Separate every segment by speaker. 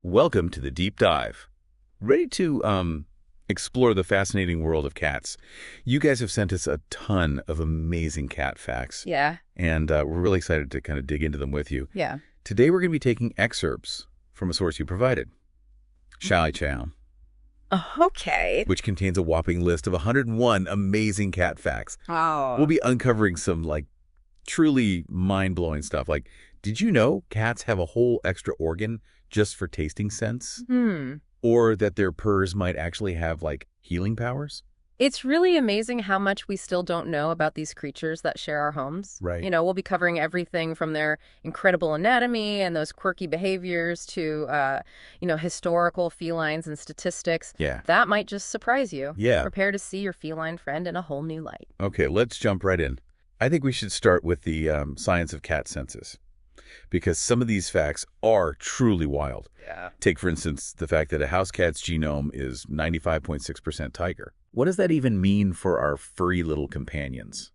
Speaker 1: Welcome to the deep dive. Ready to explore the fascinating world of cats? You guys have sent us a ton of amazing cat facts,
Speaker 2: Yeah.
Speaker 1: and we're really excited to kind of dig into them with you.
Speaker 2: Yeah.
Speaker 1: Today we're going to be taking excerpts from a source you provided, Shai Chow,
Speaker 2: Okay.
Speaker 1: which contains a whopping list of 101 amazing cat facts.
Speaker 2: Oh.
Speaker 1: We'll be uncovering some truly mind-blowing stuff. Did you know cats have a whole extra organ just for tasting scents? Or that their purrs might actually have healing powers?
Speaker 2: It's really amazing how much we still don't know about these creatures that share our homes.
Speaker 1: Right.
Speaker 2: We'll be covering everything from their incredible anatomy and those quirky behaviors to, historical felines and statistics.
Speaker 1: Yeah.
Speaker 2: That might just surprise you.
Speaker 1: Yeah.
Speaker 2: Prepare to see your feline friend in a whole new light.
Speaker 1: Okay, let's jump right in. I think we should start with the science of cat senses, because some of these facts are truly wild.
Speaker 2: Yeah.
Speaker 1: Take, for instance, the fact that a house cat's genome is 95.6% tiger. What does that even mean for our furry little companions?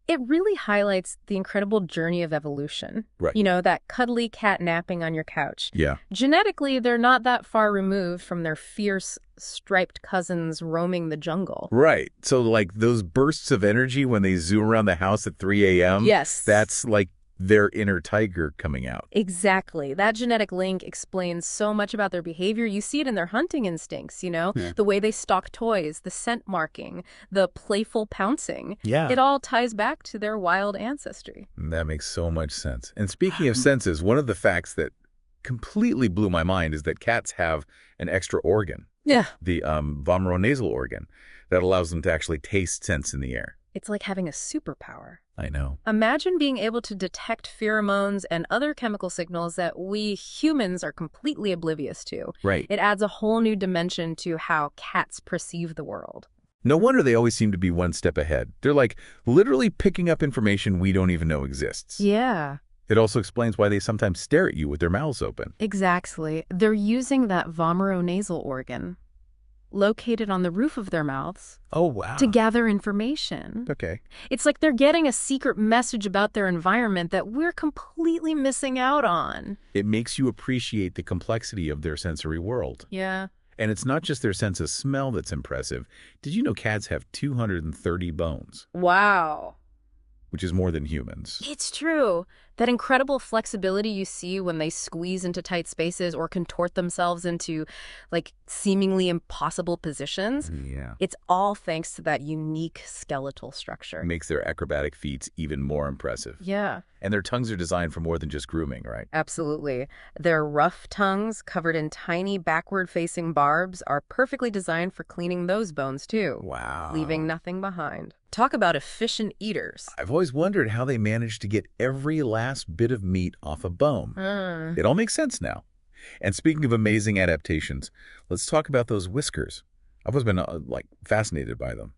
Speaker 2: It really highlights the incredible journey of evolution.
Speaker 1: Right.
Speaker 2: That cuddly cat napping on your couch.
Speaker 1: Yeah.
Speaker 2: Genetically, they're not that far removed from their fierce, striped cousins roaming the jungle.
Speaker 1: Right. So, those bursts of energy when they zoom around the house at 3 a.m.?
Speaker 2: Yes.
Speaker 1: That's their inner tiger coming out.
Speaker 2: Exactly. That genetic link explains so much about their behavior. You see it in their hunting instincts,
Speaker 1: Yeah.
Speaker 2: the way they stalk toys, the scent marking, the playful pouncing.
Speaker 1: Yeah.
Speaker 2: It all ties back to their wild ancestry.
Speaker 1: That makes so much sense. And speaking of senses, one of the facts that completely blew my mind is that cats have an extra organ,
Speaker 2: Yeah.
Speaker 1: the vomeronasal organ, that allows them to actually taste scents in the air.
Speaker 2: It's like having a superpower.
Speaker 1: I know.
Speaker 2: Imagine being able to detect pheromones and other chemical signals that we humans are completely oblivious to.
Speaker 1: Right.
Speaker 2: It adds a whole new dimension to how cats perceive the world.
Speaker 1: No wonder they always seem to be one step ahead. They're literally picking up information we don't even know exists.
Speaker 2: Yeah.
Speaker 1: It also explains why they sometimes stare at you with their mouths open.
Speaker 2: Exactly. They're using that vomeronasal organ, located on the roof of their mouths,
Speaker 1: Oh, wow.
Speaker 2: to gather information.
Speaker 1: Okay.
Speaker 2: It's like they're getting a secret message about their environment that we're completely missing out on.
Speaker 1: It makes you appreciate the complexity of their sensory world.
Speaker 2: Yeah.
Speaker 1: And it's not just their sense of smell that's impressive. Did you know cats have 230 bones,
Speaker 2: Wow.
Speaker 1: which is more than humans?
Speaker 2: It's true. That incredible flexibility you see when they squeeze into tight spaces or contort themselves into, seemingly impossible positions,
Speaker 1: Yeah.
Speaker 2: it's all thanks to that unique skeletal structure.
Speaker 1: Makes their acrobatic feats even more impressive.
Speaker 2: Yeah,
Speaker 1: And their tongues are designed for more than just grooming, right?
Speaker 2: absolutely. Their rough tongues, covered in tiny backward-facing barbs, are perfectly designed for cleaning those bones, too.
Speaker 1: Wow.
Speaker 2: Leaving nothing behind. Talk about efficient eaters.
Speaker 1: I've always wondered how they managed to get every last bit of meat off a bone. It all makes sense now. And speaking of amazing adaptations, let's talk about those whiskers. I've always been, fascinated by them.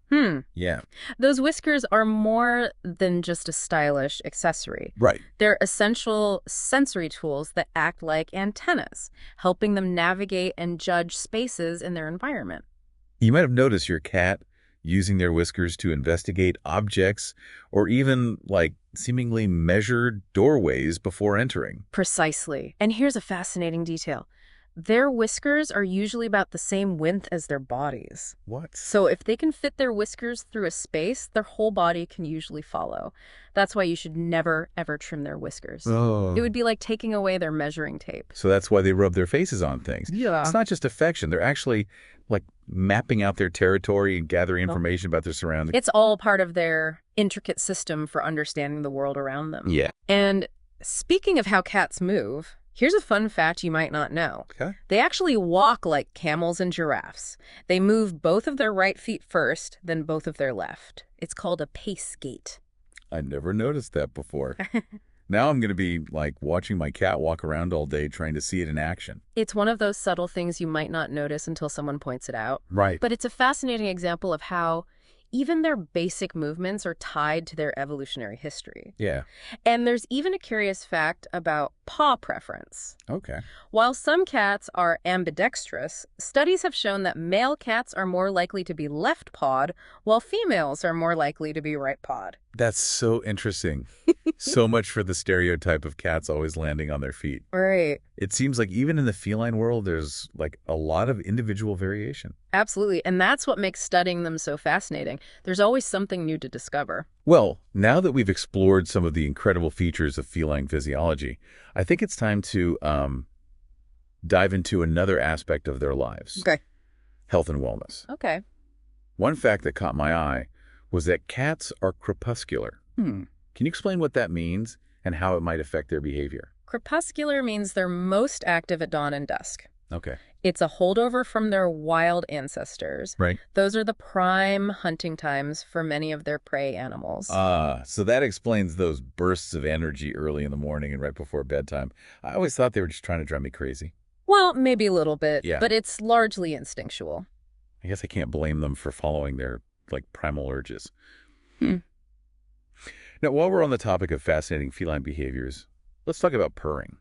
Speaker 1: Yeah.
Speaker 2: Those whiskers are more than just a stylish accessory.
Speaker 1: Right.
Speaker 2: They're essential sensory tools that act like antennas, helping them navigate and judge spaces in their environment.
Speaker 1: You might have noticed your cat using their whiskers to investigate objects or even, seemingly measure doorways before entering.
Speaker 2: Precisely. And here's a fascinating detail. Their whiskers are usually about the same width as their bodies.
Speaker 1: What?
Speaker 2: So if they can fit their whiskers through a space, their whole body can usually follow. That's why you should never, ever trim their whiskers.
Speaker 1: Oh.
Speaker 2: It would be like taking away their measuring tape.
Speaker 1: So that's why they rub their faces on things.
Speaker 2: Yeah.
Speaker 1: It's not just affection. They're actually, mapping out their territory and gathering information about their surroundings.
Speaker 2: It's all part of their intricate system for understanding the world around them.
Speaker 1: Yeah.
Speaker 2: And speaking of how cats move, here's a fun fact you might not know.
Speaker 1: Okay.
Speaker 2: They actually walk like camels and giraffes. They move both of their right feet first, then both of their left. It's called a pace gait.
Speaker 1: I never noticed that before. Now I'm going to be, watching my cat walk around all day trying to see it in action.
Speaker 2: It's one of those subtle things you might not notice until someone points it out.
Speaker 1: Right.
Speaker 2: But it's a fascinating example of how even their basic movements are tied to their evolutionary history.
Speaker 1: Yeah.
Speaker 2: And there's even a curious fact about paw preference.
Speaker 1: Okay.
Speaker 2: While some cats are ambidextrous, studies have shown that male cats are more likely to be left-pawed, while females are more likely to be right-pawed.
Speaker 1: That's so interesting. So much for the stereotype of cats always landing on their feet.
Speaker 2: Right.
Speaker 1: It seems like even in the feline world, there's like a lot of individual variation.
Speaker 2: Absolutely. And that's what makes studying them so fascinating. There's always something new to discover.
Speaker 1: Well, now that we've explored some of the incredible features of feline physiology, I think it's time to dive into another aspect of their lives,
Speaker 2: Okay.
Speaker 1: health and wellness.
Speaker 2: Okay.
Speaker 1: One fact that caught my eye was that cats are crepuscular. Can you explain what that means and how it might affect their behavior?
Speaker 2: Crepuscular means they're most active at dawn and dusk.
Speaker 1: Okay.
Speaker 2: It's a holdover from their wild ancestors.
Speaker 1: Right.
Speaker 2: Those are the prime hunting times for many of their prey animals.
Speaker 1: So that explains those bursts of energy early in the morning and right before bedtime. I always thought they were just trying to drive me crazy.
Speaker 2: Well, maybe a little bit,
Speaker 1: Yeah.
Speaker 2: but it's largely instinctual.
Speaker 1: I guess I can't blame them for following their, like, primal urges. Now, while we're on the topic of fascinating feline behaviors, let's talk about purring.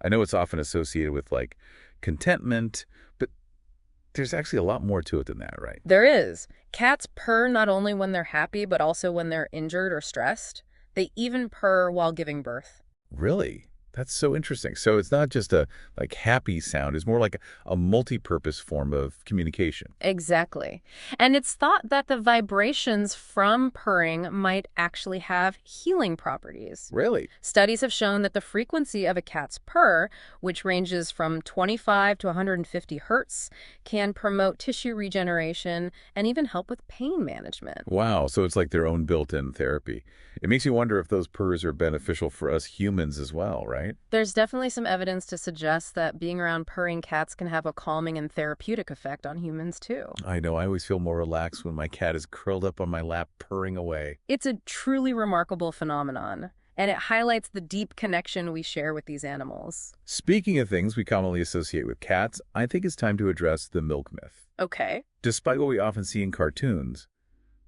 Speaker 1: I know it's often associated with, like, contentment, but there's actually a lot more to it than that, right?
Speaker 2: There is. Cats purr not only when they're happy, but also when they're injured or stressed. They even purr while giving birth.
Speaker 1: Really? That's so interesting. So it's not just a, like, happy sound. It's more like a multi-purpose form of communication.
Speaker 2: Exactly. And it's thought that the vibrations from purring might actually have healing properties.
Speaker 1: Really?
Speaker 2: Studies have shown that the frequency of a cat's purr, which ranges from 25 to 150 hertz, can promote tissue regeneration and even help with pain management.
Speaker 1: Wow. So it's like their own built-in therapy. It makes you wonder if those purrs are beneficial for us humans as well, right?
Speaker 2: There's definitely some evidence to suggest that being around purring cats can have a calming and therapeutic effect on humans, too.
Speaker 1: I know. I always feel more relaxed when my cat is curled up on my lap purring away.
Speaker 2: It's a truly remarkable phenomenon, and it highlights the deep connection we share with these animals.
Speaker 1: Speaking of things we commonly associate with cats, I think it's time to address the milk myth.
Speaker 2: Okay.
Speaker 1: Despite what we often see in cartoons,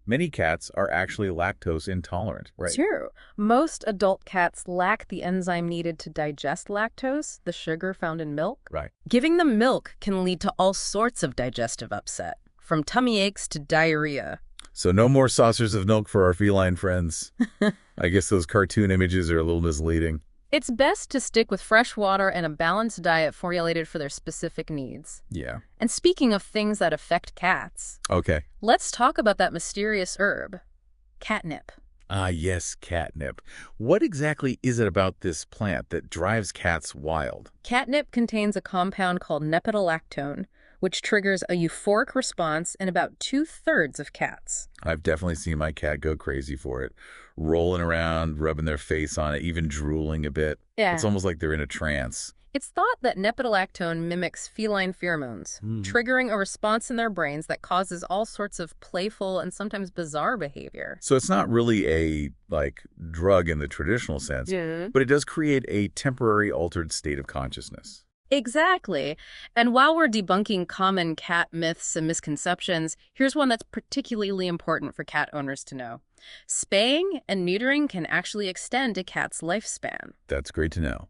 Speaker 1: many cats are actually lactose intolerant, right?
Speaker 2: True. Most adult cats lack the enzyme needed to digest lactose, the sugar found in milk.
Speaker 1: Right.
Speaker 2: Giving them milk can lead to all sorts of digestive upset, from tummy aches to diarrhea.
Speaker 1: So no more saucers of milk for our feline friends. I guess those cartoon images are a little misleading.
Speaker 2: It's best to stick with fresh water and a balanced diet formulated for their specific needs.
Speaker 1: Yeah.
Speaker 2: And speaking of things that affect cats,
Speaker 1: Okay.
Speaker 2: let's talk about that mysterious herb, catnip.
Speaker 1: Ah, yes, catnip. What exactly is it about this plant that drives cats wild?
Speaker 2: Catnip contains a compound called nepentolactone, which triggers a euphoric response in about 2/3 of cats.
Speaker 1: I've definitely seen my cat go crazy for it, rolling around, rubbing their face on it, even drooling a bit.
Speaker 2: Yeah.
Speaker 1: It's almost like they're in a trance.
Speaker 2: It's thought that nepentolactone mimics feline pheromones, triggering a response in their brains that causes all sorts of playful and sometimes bizarre behavior.
Speaker 1: So it's not really a, like, drug in the traditional sense, but it does create a temporary altered state of consciousness.
Speaker 2: Exactly. And while we're debunking common cat myths and misconceptions, here's one that's particularly important for cat owners to know. Spaying and neutering can actually extend a cat's lifespan.
Speaker 1: That's great to know.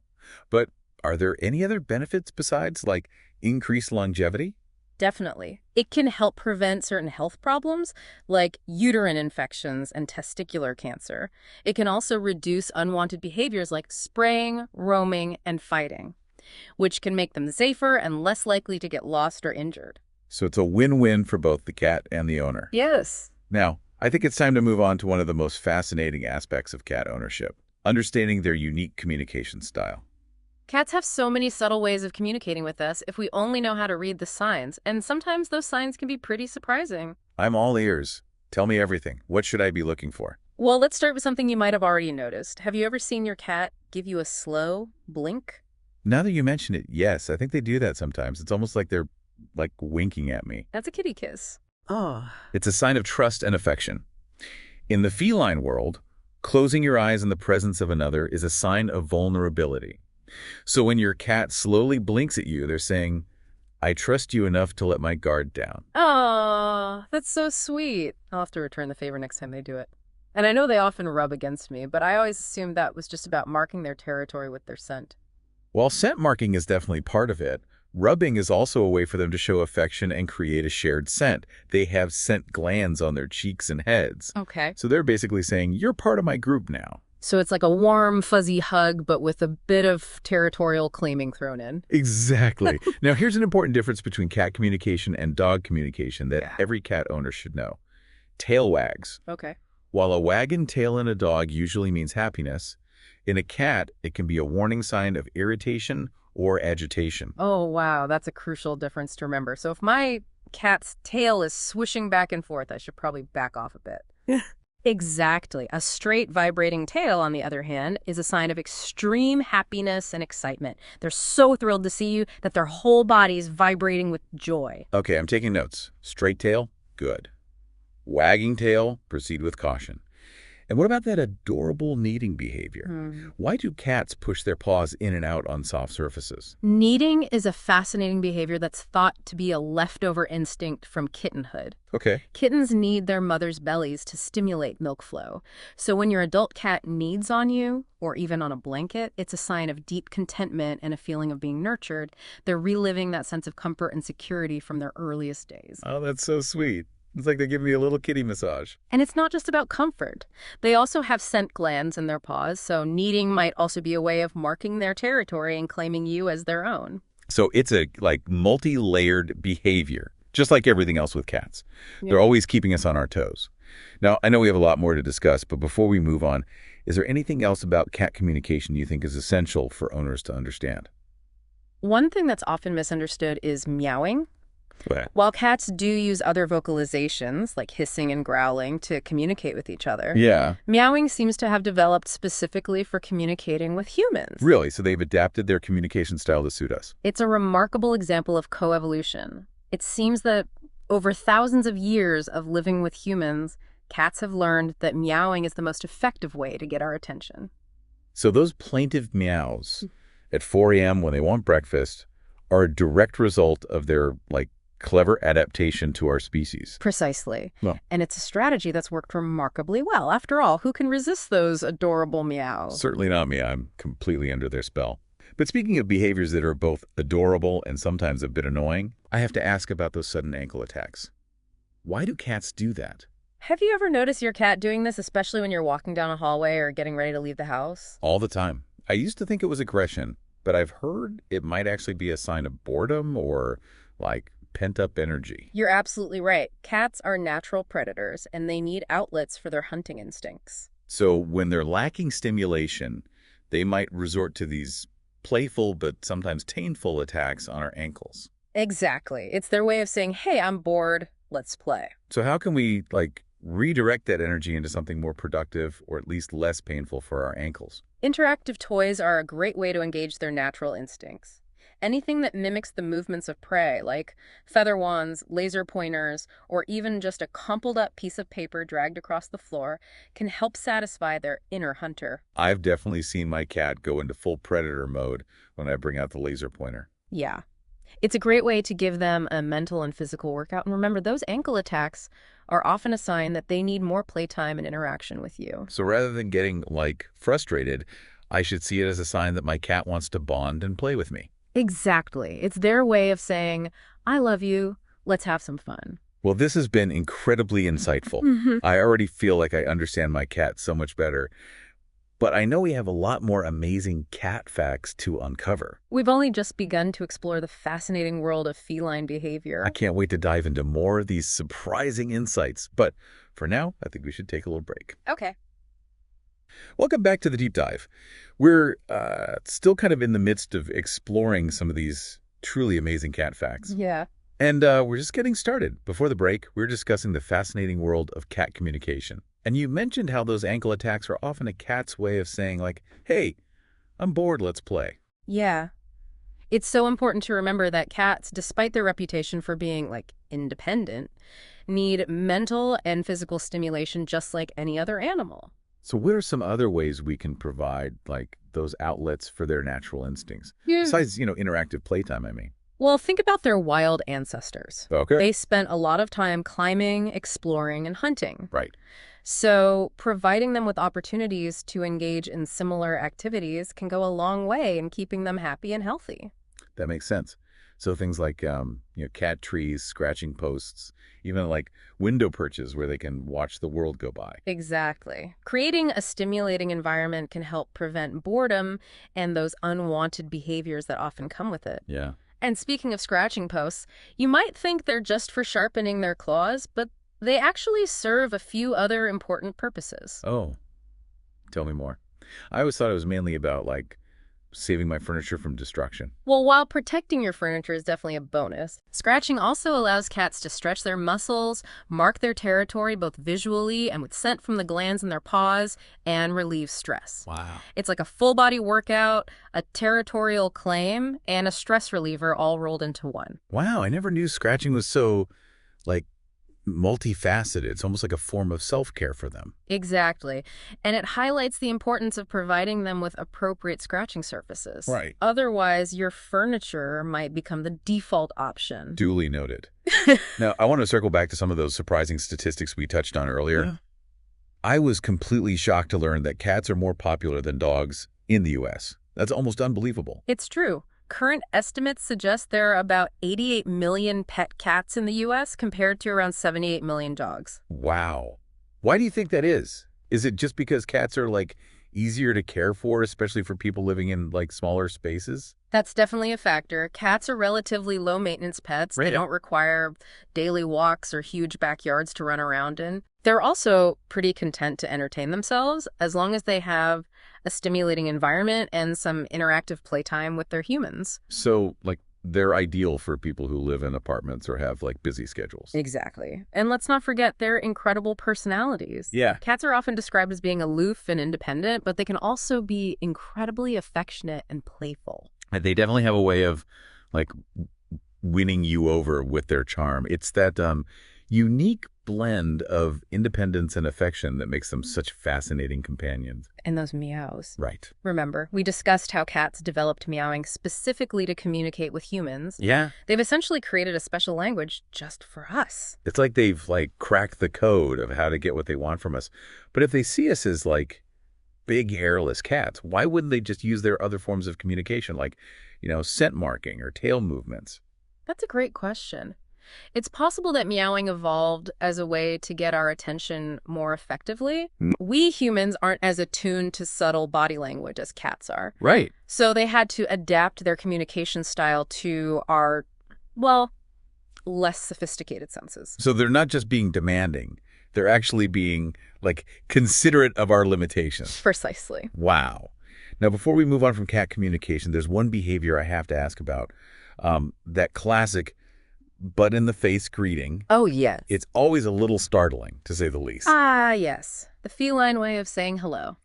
Speaker 1: But are there any other benefits besides, like, increased longevity?
Speaker 2: Definitely. It can help prevent certain health problems like uterine infections and testicular cancer. It can also reduce unwanted behaviors like spraying, roaming, and fighting, which can make them safer and less likely to get lost or injured.
Speaker 1: So it's a win-win for both the cat and the owner.
Speaker 2: Yes.
Speaker 1: Now, I think it's time to move on to one of the most fascinating aspects of cat ownership, understanding their unique communication style.
Speaker 2: Cats have so many subtle ways of communicating with us if we only know how to read the signs, and sometimes those signs can be pretty surprising.
Speaker 1: I'm all ears. Tell me everything. What should I be looking for?
Speaker 2: Well, let's start with something you might have already noticed. Have you ever seen your cat give you a slow blink?
Speaker 1: Now that you mention it, yes, I think they do that sometimes. It's almost like they're, like, winking at me.
Speaker 2: That's a kitty kiss. Oh.
Speaker 1: It's a sign of trust and affection. In the feline world, closing your eyes in the presence of another is a sign of vulnerability. So when your cat slowly blinks at you, they're saying, I trust you enough to let my guard down.
Speaker 2: Oh, that's so sweet. I'll have to return the favor next time they do it. And I know they often rub against me, but I always assumed that was just about marking their territory with their scent.
Speaker 1: While scent marking is definitely part of it, Rubbing is also a way for them to show affection and create a shared scent. They have scent glands on their cheeks and heads.
Speaker 2: Okay.
Speaker 1: So they're basically saying, you're part of my group now.
Speaker 2: So it's like a warm, fuzzy hug, but with a bit of territorial claiming thrown in.
Speaker 1: Exactly. Now, here's an important difference between cat communication and dog communication that
Speaker 2: Yeah.
Speaker 1: every cat owner should know. Tail wags.
Speaker 2: Okay.
Speaker 1: While a wagging tail in a dog usually means happiness, in a cat, it can be a warning sign of irritation or agitation.
Speaker 2: Oh, wow. That's a crucial difference to remember. So if my cat's tail is swishing back and forth, I should probably back off a bit. Exactly. A straight vibrating tail, on the other hand, is a sign of extreme happiness and excitement. They're so thrilled to see you that their whole body is vibrating with joy.
Speaker 1: Okay, I'm taking notes. Straight tail, good. Wagging tail, proceed with caution. And what about that adorable kneading behavior? Why do cats push their paws in and out on soft surfaces?
Speaker 2: Kneading is a fascinating behavior that's thought to be a leftover instinct from kittenhood.
Speaker 1: Okay.
Speaker 2: Kittens need their mother's bellies to stimulate milk flow. So when your adult cat kneads on you, or even on a blanket, it's a sign of deep contentment and a feeling of being nurtured. They're reliving that sense of comfort and security from their earliest days.
Speaker 1: Oh, that's so sweet. It's like they're giving me a little kitty massage.
Speaker 2: And it's not just about comfort. They also have scent glands in their paws, so kneading might also be a way of marking their territory and claiming you as their own.
Speaker 1: So it's a multi-layered behavior, just like everything else with cats.
Speaker 2: Yeah.
Speaker 1: They're always keeping us on our toes. Now, I know we have a lot more to discuss, but before we move on, is there anything else about cat communication you think is essential for owners to understand?
Speaker 2: One thing that's often misunderstood is meowing.
Speaker 1: What?
Speaker 2: While cats do use other vocalizations, like hissing and growling, to communicate with each other,
Speaker 1: Yeah.
Speaker 2: meowing seems to have developed specifically for communicating with humans.
Speaker 1: Really? So they've adapted their communication style to suit us?
Speaker 2: It's a remarkable example of coevolution. It seems that over thousands of years of living with humans, cats have learned that meowing is the most effective way to get our attention.
Speaker 1: So those plaintive meows at 4 a.m. when they want breakfast are a direct result of their, clever adaptation to our species.
Speaker 2: Precisely.
Speaker 1: Well.
Speaker 2: And it's a strategy that's worked remarkably well. After all, who can resist those adorable meows?
Speaker 1: Certainly not me. I'm completely under their spell. But speaking of behaviors that are both adorable and sometimes a bit annoying, I have to ask about those sudden ankle attacks. Why do cats do that?
Speaker 2: Have you ever noticed your cat doing this, especially when you're walking down a hallway or getting ready to leave the house?
Speaker 1: All the time. I used to think it was aggression, but I've heard it might actually be a sign of boredom or, pent-up energy.
Speaker 2: You're absolutely right. Cats are natural predators, and they need outlets for their hunting instincts.
Speaker 1: So when they're lacking stimulation, they might resort to these playful but sometimes painful attacks on our ankles.
Speaker 2: Exactly. It's their way of saying, hey, I'm bored, let's play.
Speaker 1: So how can we, redirect that energy into something more productive or at least less painful for our ankles?
Speaker 2: Interactive toys are a great way to engage their natural instincts. Anything that mimics the movements of prey, like feather wands, laser pointers, or even just a crumpled up piece of paper dragged across the floor, can help satisfy their inner hunter.
Speaker 1: I've definitely seen my cat go into full predator mode when I bring out the laser pointer.
Speaker 2: Yeah. It's a great way to give them a mental and physical workout. And remember, those ankle attacks are often a sign that they need more playtime and interaction with you.
Speaker 1: So rather than getting, frustrated, I should see it as a sign that my cat wants to bond and play with me.
Speaker 2: Exactly. It's their way of saying, I love you, let's have some fun.
Speaker 1: Well, this has been incredibly insightful. I already feel like I understand my cat so much better. But I know we have a lot more amazing cat facts to uncover.
Speaker 2: We've only just begun to explore the fascinating world of feline behavior.
Speaker 1: I can't wait to dive into more of these surprising insights. But for now, I think we should take a little break.
Speaker 2: Okay.
Speaker 1: Welcome back to the Deep Dive. We're still kind of in the midst of exploring some of these truly amazing cat facts.
Speaker 2: Yeah.
Speaker 1: And we're just getting started. Before the break, we were discussing the fascinating world of cat communication. And you mentioned how those ankle attacks are often a cat's way of saying, hey, I'm bored, let's play.
Speaker 2: Yeah. It's so important to remember that cats, despite their reputation for being, independent, need mental and physical stimulation just like any other animal.
Speaker 1: So what are some other ways we can provide, those outlets for their natural instincts?
Speaker 2: Yeah.
Speaker 1: Besides, interactive playtime, I mean.
Speaker 2: Well, think about their wild ancestors.
Speaker 1: Okay.
Speaker 2: They spent a lot of time climbing, exploring, and hunting.
Speaker 1: Right.
Speaker 2: So providing them with opportunities to engage in similar activities can go a long way in keeping them happy and healthy.
Speaker 1: That makes sense. So things like, cat trees, scratching posts, even like window perches where they can watch the world go by.
Speaker 2: Exactly. Creating a stimulating environment can help prevent boredom and those unwanted behaviors that often come with it.
Speaker 1: Yeah.
Speaker 2: And speaking of scratching posts, you might think they're just for sharpening their claws, but they actually serve a few other important purposes.
Speaker 1: Oh, tell me more. I always thought it was mainly about, like, saving my furniture from destruction.
Speaker 2: Well, while protecting your furniture is definitely a bonus, scratching also allows cats to stretch their muscles, mark their territory both visually and with scent from the glands in their paws, and relieve stress.
Speaker 1: Wow.
Speaker 2: It's like a full-body workout, a territorial claim, and a stress reliever all rolled into one.
Speaker 1: Wow, I never knew scratching was so, like, multifaceted. It's almost like a form of self-care for them.
Speaker 2: Exactly. And it highlights the importance of providing them with appropriate scratching surfaces.
Speaker 1: Right.
Speaker 2: Otherwise, your furniture might become the default option.
Speaker 1: Duly noted. Now, I want to circle back to some of those surprising statistics we touched on earlier.
Speaker 2: Yeah.
Speaker 1: I was completely shocked to learn that cats are more popular than dogs in the U.S. That's almost unbelievable.
Speaker 2: It's true. Current estimates suggest there are about 88 million pet cats in the U.S. compared to around 78 million dogs.
Speaker 1: Wow. Why do you think that is? Is it just because cats are, like, easier to care for, especially for people living in, like, smaller spaces?
Speaker 2: That's definitely a factor. Cats are relatively low-maintenance pets.
Speaker 1: Right.
Speaker 2: They don't require daily walks or huge backyards to run around in. They're also pretty content to entertain themselves as long as they have a stimulating environment and some interactive playtime with their humans.
Speaker 1: So, like, they're ideal for people who live in apartments or have, like, busy schedules.
Speaker 2: Exactly. And let's not forget their incredible personalities.
Speaker 1: Yeah.
Speaker 2: Cats are often described as being aloof and independent, but they can also be incredibly affectionate and playful.
Speaker 1: They definitely have a way of, like, winning you over with their charm. It's that unique blend of independence and affection that makes them such fascinating companions.
Speaker 2: And those meows.
Speaker 1: Right.
Speaker 2: Remember, we discussed how cats developed meowing specifically to communicate with humans.
Speaker 1: Yeah.
Speaker 2: They've essentially created a special language just for us.
Speaker 1: It's like they've, like, cracked the code of how to get what they want from us. But if they see us as, like, big hairless cats, why wouldn't they just use their other forms of communication, like, scent marking or tail movements?
Speaker 2: That's a great question. It's possible that meowing evolved as a way to get our attention more effectively. We humans aren't as attuned to subtle body language as cats are.
Speaker 1: Right.
Speaker 2: So they had to adapt their communication style to our, well, less sophisticated senses.
Speaker 1: So they're not just being demanding. They're actually being, like, considerate of our limitations.
Speaker 2: Precisely.
Speaker 1: Wow. Now, before we move on from cat communication, there's one behavior I have to ask about. That classic butt-in-the-face greeting.
Speaker 2: Oh, yes.
Speaker 1: It's always a little startling, to say the least.
Speaker 2: Ah, yes. The feline way of saying hello.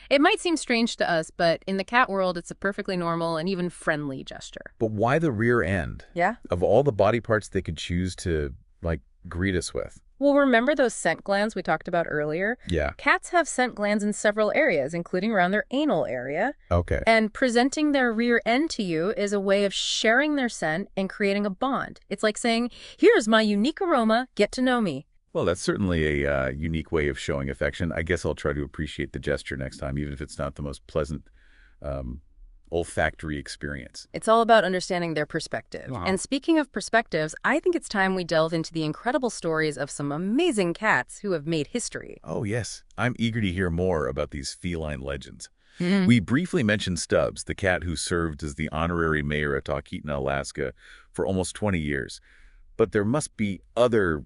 Speaker 2: It might seem strange to us, but in the cat world, it's a perfectly normal and even friendly gesture.
Speaker 1: But why the rear end?
Speaker 2: Yeah?
Speaker 1: Of all the body parts they could choose to, like, greet us with.
Speaker 2: Well, remember those scent glands we talked about earlier?
Speaker 1: Yeah.
Speaker 2: Cats have scent glands in several areas, including around their anal area.
Speaker 1: Okay.
Speaker 2: And presenting their rear end to you is a way of sharing their scent and creating a bond. It's like saying, here's my unique aroma, get to know me.
Speaker 1: Well, that's certainly a unique way of showing affection. I guess I'll try to appreciate the gesture next time, even if it's not the most pleasant olfactory experience.
Speaker 2: It's all about understanding their perspective.
Speaker 1: Wow.
Speaker 2: And speaking of perspectives, I think it's time we delve into the incredible stories of some amazing cats who have made history.
Speaker 1: Oh, yes. I'm eager to hear more about these feline legends. We briefly mentioned Stubbs, the cat who served as the honorary mayor of Talkeetna, Alaska for almost 20 years. But there must be other,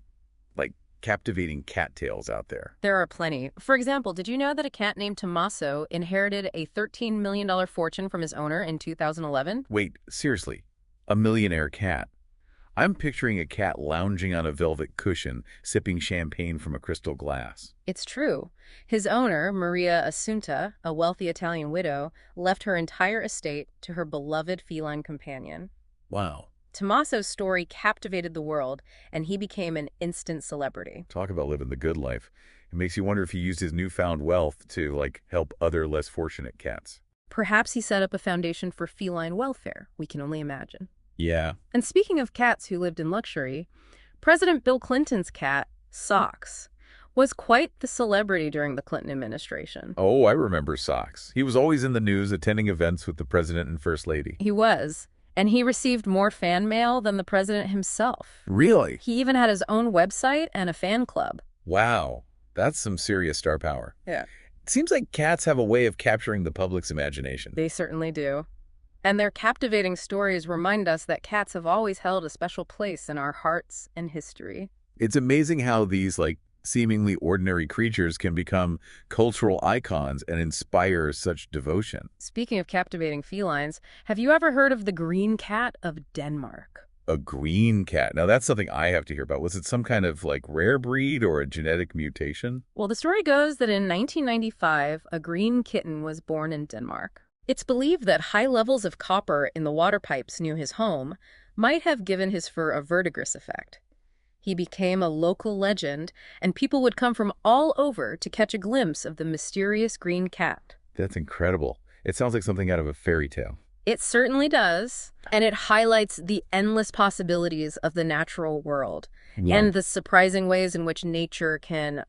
Speaker 1: like, captivating cat tales out there.
Speaker 2: There are plenty. For example, did you know that a cat named Tommaso inherited a $13 million fortune from his owner in 2011?
Speaker 1: Wait, seriously, a millionaire cat? I'm picturing a cat lounging on a velvet cushion, sipping champagne from a crystal glass.
Speaker 2: It's true. His owner, Maria Assunta, a wealthy Italian widow, left her entire estate to her beloved feline companion.
Speaker 1: Wow.
Speaker 2: Tommaso's story captivated the world, and he became an instant celebrity.
Speaker 1: Talk about living the good life. It makes you wonder if he used his newfound wealth to, like, help other less fortunate cats.
Speaker 2: Perhaps he set up a foundation for feline welfare. We can only imagine.
Speaker 1: Yeah.
Speaker 2: And speaking of cats who lived in luxury, President Bill Clinton's cat, Socks, was quite the celebrity during the Clinton administration.
Speaker 1: Oh, I remember Socks. He was always in the news attending events with the president and first lady.
Speaker 2: He was. And he received more fan mail than the president himself.
Speaker 1: Really?
Speaker 2: He even had his own website and a fan club.
Speaker 1: Wow. That's some serious star power.
Speaker 2: Yeah.
Speaker 1: It seems like cats have a way of capturing the public's imagination.
Speaker 2: They certainly do. And their captivating stories remind us that cats have always held a special place in our hearts and history.
Speaker 1: It's amazing how these, seemingly ordinary creatures can become cultural icons and inspire such devotion.
Speaker 2: Speaking of captivating felines, have you ever heard of the green cat of Denmark?
Speaker 1: A green cat. Now, that's something I have to hear about. Was it some kind of, rare breed or a genetic mutation?
Speaker 2: Well, the story goes that in 1995, a green kitten was born in Denmark. It's believed that high levels of copper in the water pipes near his home might have given his fur a verdigris effect. He became a local legend, and people would come from all over to catch a glimpse of the mysterious green cat.
Speaker 1: That's incredible. It sounds like something out of a fairy tale.
Speaker 2: It certainly does, and it highlights the endless possibilities of the natural world and the surprising ways in which nature can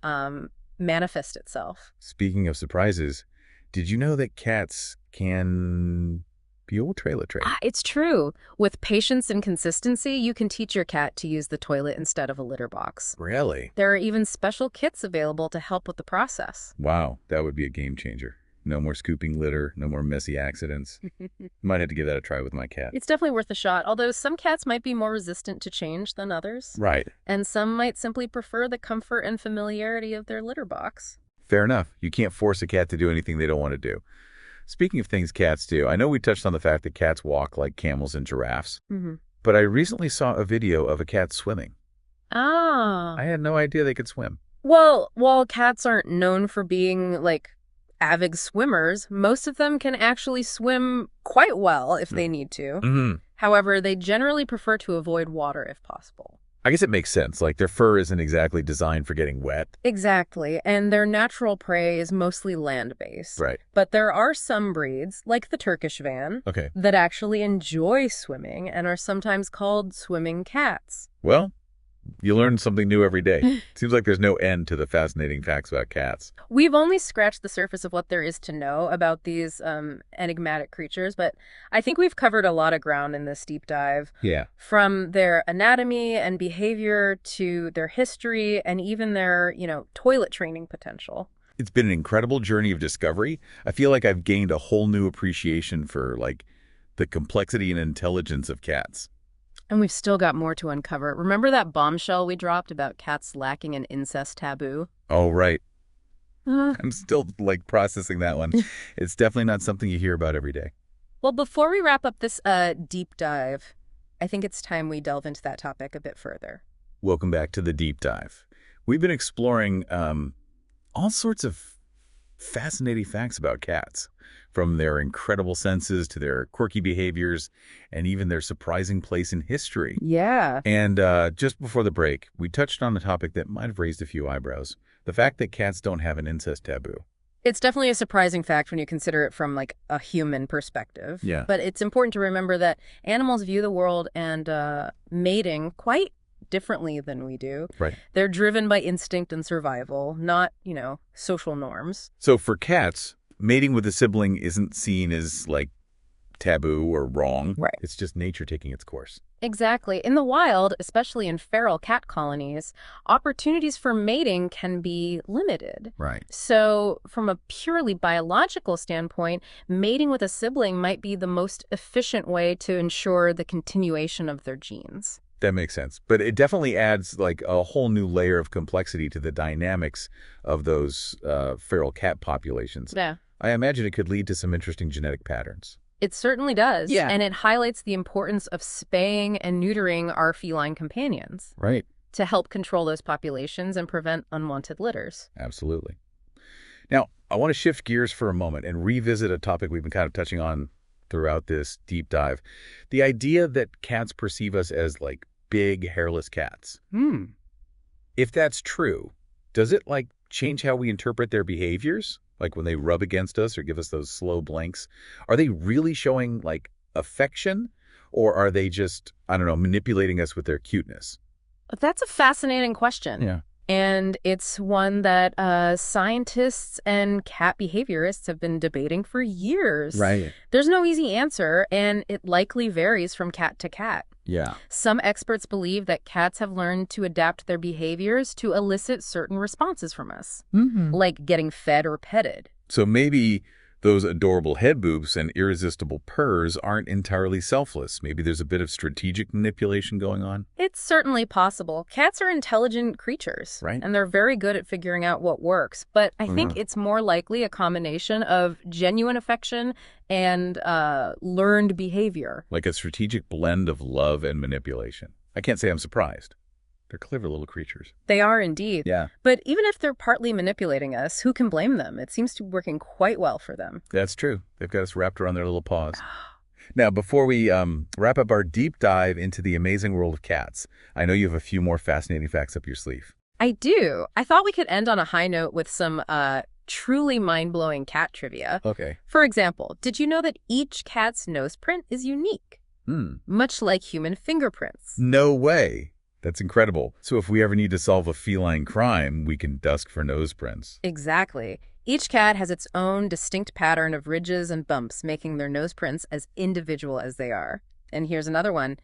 Speaker 2: manifest itself.
Speaker 1: Speaking of surprises, did you know that cats can be able to toilet train?
Speaker 2: It's true. With patience and consistency, you can teach your cat to use the toilet instead of a litter box.
Speaker 1: Really?
Speaker 2: There are even special kits available to help with the process.
Speaker 1: Wow, that would be a game changer. No more scooping litter, no more messy accidents. Might have to give that a try with my cat.
Speaker 2: It's definitely worth a shot, although some cats might be more resistant to change than others.
Speaker 1: Right.
Speaker 2: And some might simply prefer the comfort and familiarity of their litter box.
Speaker 1: Fair enough. You can't force a cat to do anything they don't want to do. Speaking of things cats do, I know we touched on the fact that cats walk like camels and giraffes, but I recently saw a video of a cat swimming.
Speaker 2: Ah.
Speaker 1: I had no idea they could swim.
Speaker 2: Well, while cats aren't known for being, avid swimmers, most of them can actually swim quite well if they need to. However, they generally prefer to avoid water if possible.
Speaker 1: I guess it makes sense. Their fur isn't exactly designed for getting wet.
Speaker 2: Exactly, and their natural prey is mostly land-based.
Speaker 1: Right.
Speaker 2: But there are some breeds, like the Turkish van, that actually enjoy swimming and are sometimes called swimming cats.
Speaker 1: Well, you learn something new every day. Seems like there's no end to the fascinating facts about cats.
Speaker 2: We've only scratched the surface of what there is to know about these enigmatic creatures, but I think we've covered a lot of ground in this deep dive.
Speaker 1: Yeah.
Speaker 2: From their anatomy and behavior to their history and even their, toilet training potential.
Speaker 1: It's been an incredible journey of discovery. I feel like I've gained a whole new appreciation for, the complexity and intelligence of cats.
Speaker 2: And we've still got more to uncover. Remember that bombshell we dropped about cats lacking an incest taboo?
Speaker 1: Oh, right. I'm still, processing that one. It's definitely not something you hear about every day.
Speaker 2: Well, before we wrap up this deep dive, I think it's time we delve into that topic a bit further.
Speaker 1: Welcome back to the deep dive. We've been exploring all sorts of fascinating facts about cats, from their incredible senses to their quirky behaviors and even their surprising place in history.
Speaker 2: Yeah.
Speaker 1: And just before the break, we touched on a topic that might have raised a few eyebrows, the fact that cats don't have an incest taboo.
Speaker 2: It's definitely a surprising fact when you consider it from, a human perspective.
Speaker 1: Yeah.
Speaker 2: But it's important to remember that animals view the world and mating quite differently than we do.
Speaker 1: Right.
Speaker 2: They're driven by instinct and survival, not, social norms.
Speaker 1: So for cats, mating with a sibling isn't seen as, taboo or wrong.
Speaker 2: Right.
Speaker 1: It's just nature taking its course.
Speaker 2: Exactly. In the wild, especially in feral cat colonies, opportunities for mating can be limited.
Speaker 1: Right.
Speaker 2: So from a purely biological standpoint, mating with a sibling might be the most efficient way to ensure the continuation of their genes.
Speaker 1: That makes sense. But it definitely adds a whole new layer of complexity to the dynamics of those feral cat populations.
Speaker 2: Yeah.
Speaker 1: I imagine it could lead to some interesting genetic patterns.
Speaker 2: It certainly does.
Speaker 1: Yeah.
Speaker 2: And it highlights the importance of spaying and neutering our feline companions.
Speaker 1: Right.
Speaker 2: To help control those populations and prevent unwanted litters.
Speaker 1: Absolutely. Now, I want to shift gears for a moment and revisit a topic we've been kind of touching on throughout this deep dive. The idea that cats perceive us as big, hairless cats. If that's true, does it change how we interpret their behaviors? When they rub against us or give us those slow blinks? Are they really showing affection, or are they just, manipulating us with their cuteness?
Speaker 2: That's a fascinating question.
Speaker 1: Yeah.
Speaker 2: And it's one that scientists and cat behaviorists have been debating for years.
Speaker 1: Right.
Speaker 2: There's no easy answer, and it likely varies from cat to cat.
Speaker 1: Yeah.
Speaker 2: Some experts believe that cats have learned to adapt their behaviors to elicit certain responses from us, like getting fed or petted.
Speaker 1: So maybe those adorable head boops and irresistible purrs aren't entirely selfless. Maybe there's a bit of strategic manipulation going on.
Speaker 2: It's certainly possible. Cats are intelligent creatures,
Speaker 1: Right.
Speaker 2: and they're very good at figuring out what works. But I think it's more likely a combination of genuine affection and learned behavior.
Speaker 1: Like a strategic blend of love and manipulation. I can't say I'm surprised. They're clever little creatures.
Speaker 2: They are indeed.
Speaker 1: Yeah.
Speaker 2: But even if they're partly manipulating us, who can blame them? It seems to be working quite well for them.
Speaker 1: That's true. They've got us wrapped around their little paws. Now, before we wrap up our deep dive into the amazing world of cats, I know you have a few more fascinating facts up your sleeve.
Speaker 2: I do. I thought we could end on a high note with some truly mind-blowing cat trivia.
Speaker 1: Okay.
Speaker 2: For example, did you know that each cat's nose print is unique? Much like human fingerprints.
Speaker 1: No way. That's incredible. So if we ever need to solve a feline crime, we can dusk for nose prints.
Speaker 2: Exactly. Each cat has its own distinct pattern of ridges and bumps, making their nose prints as individual as they are. And here's another one.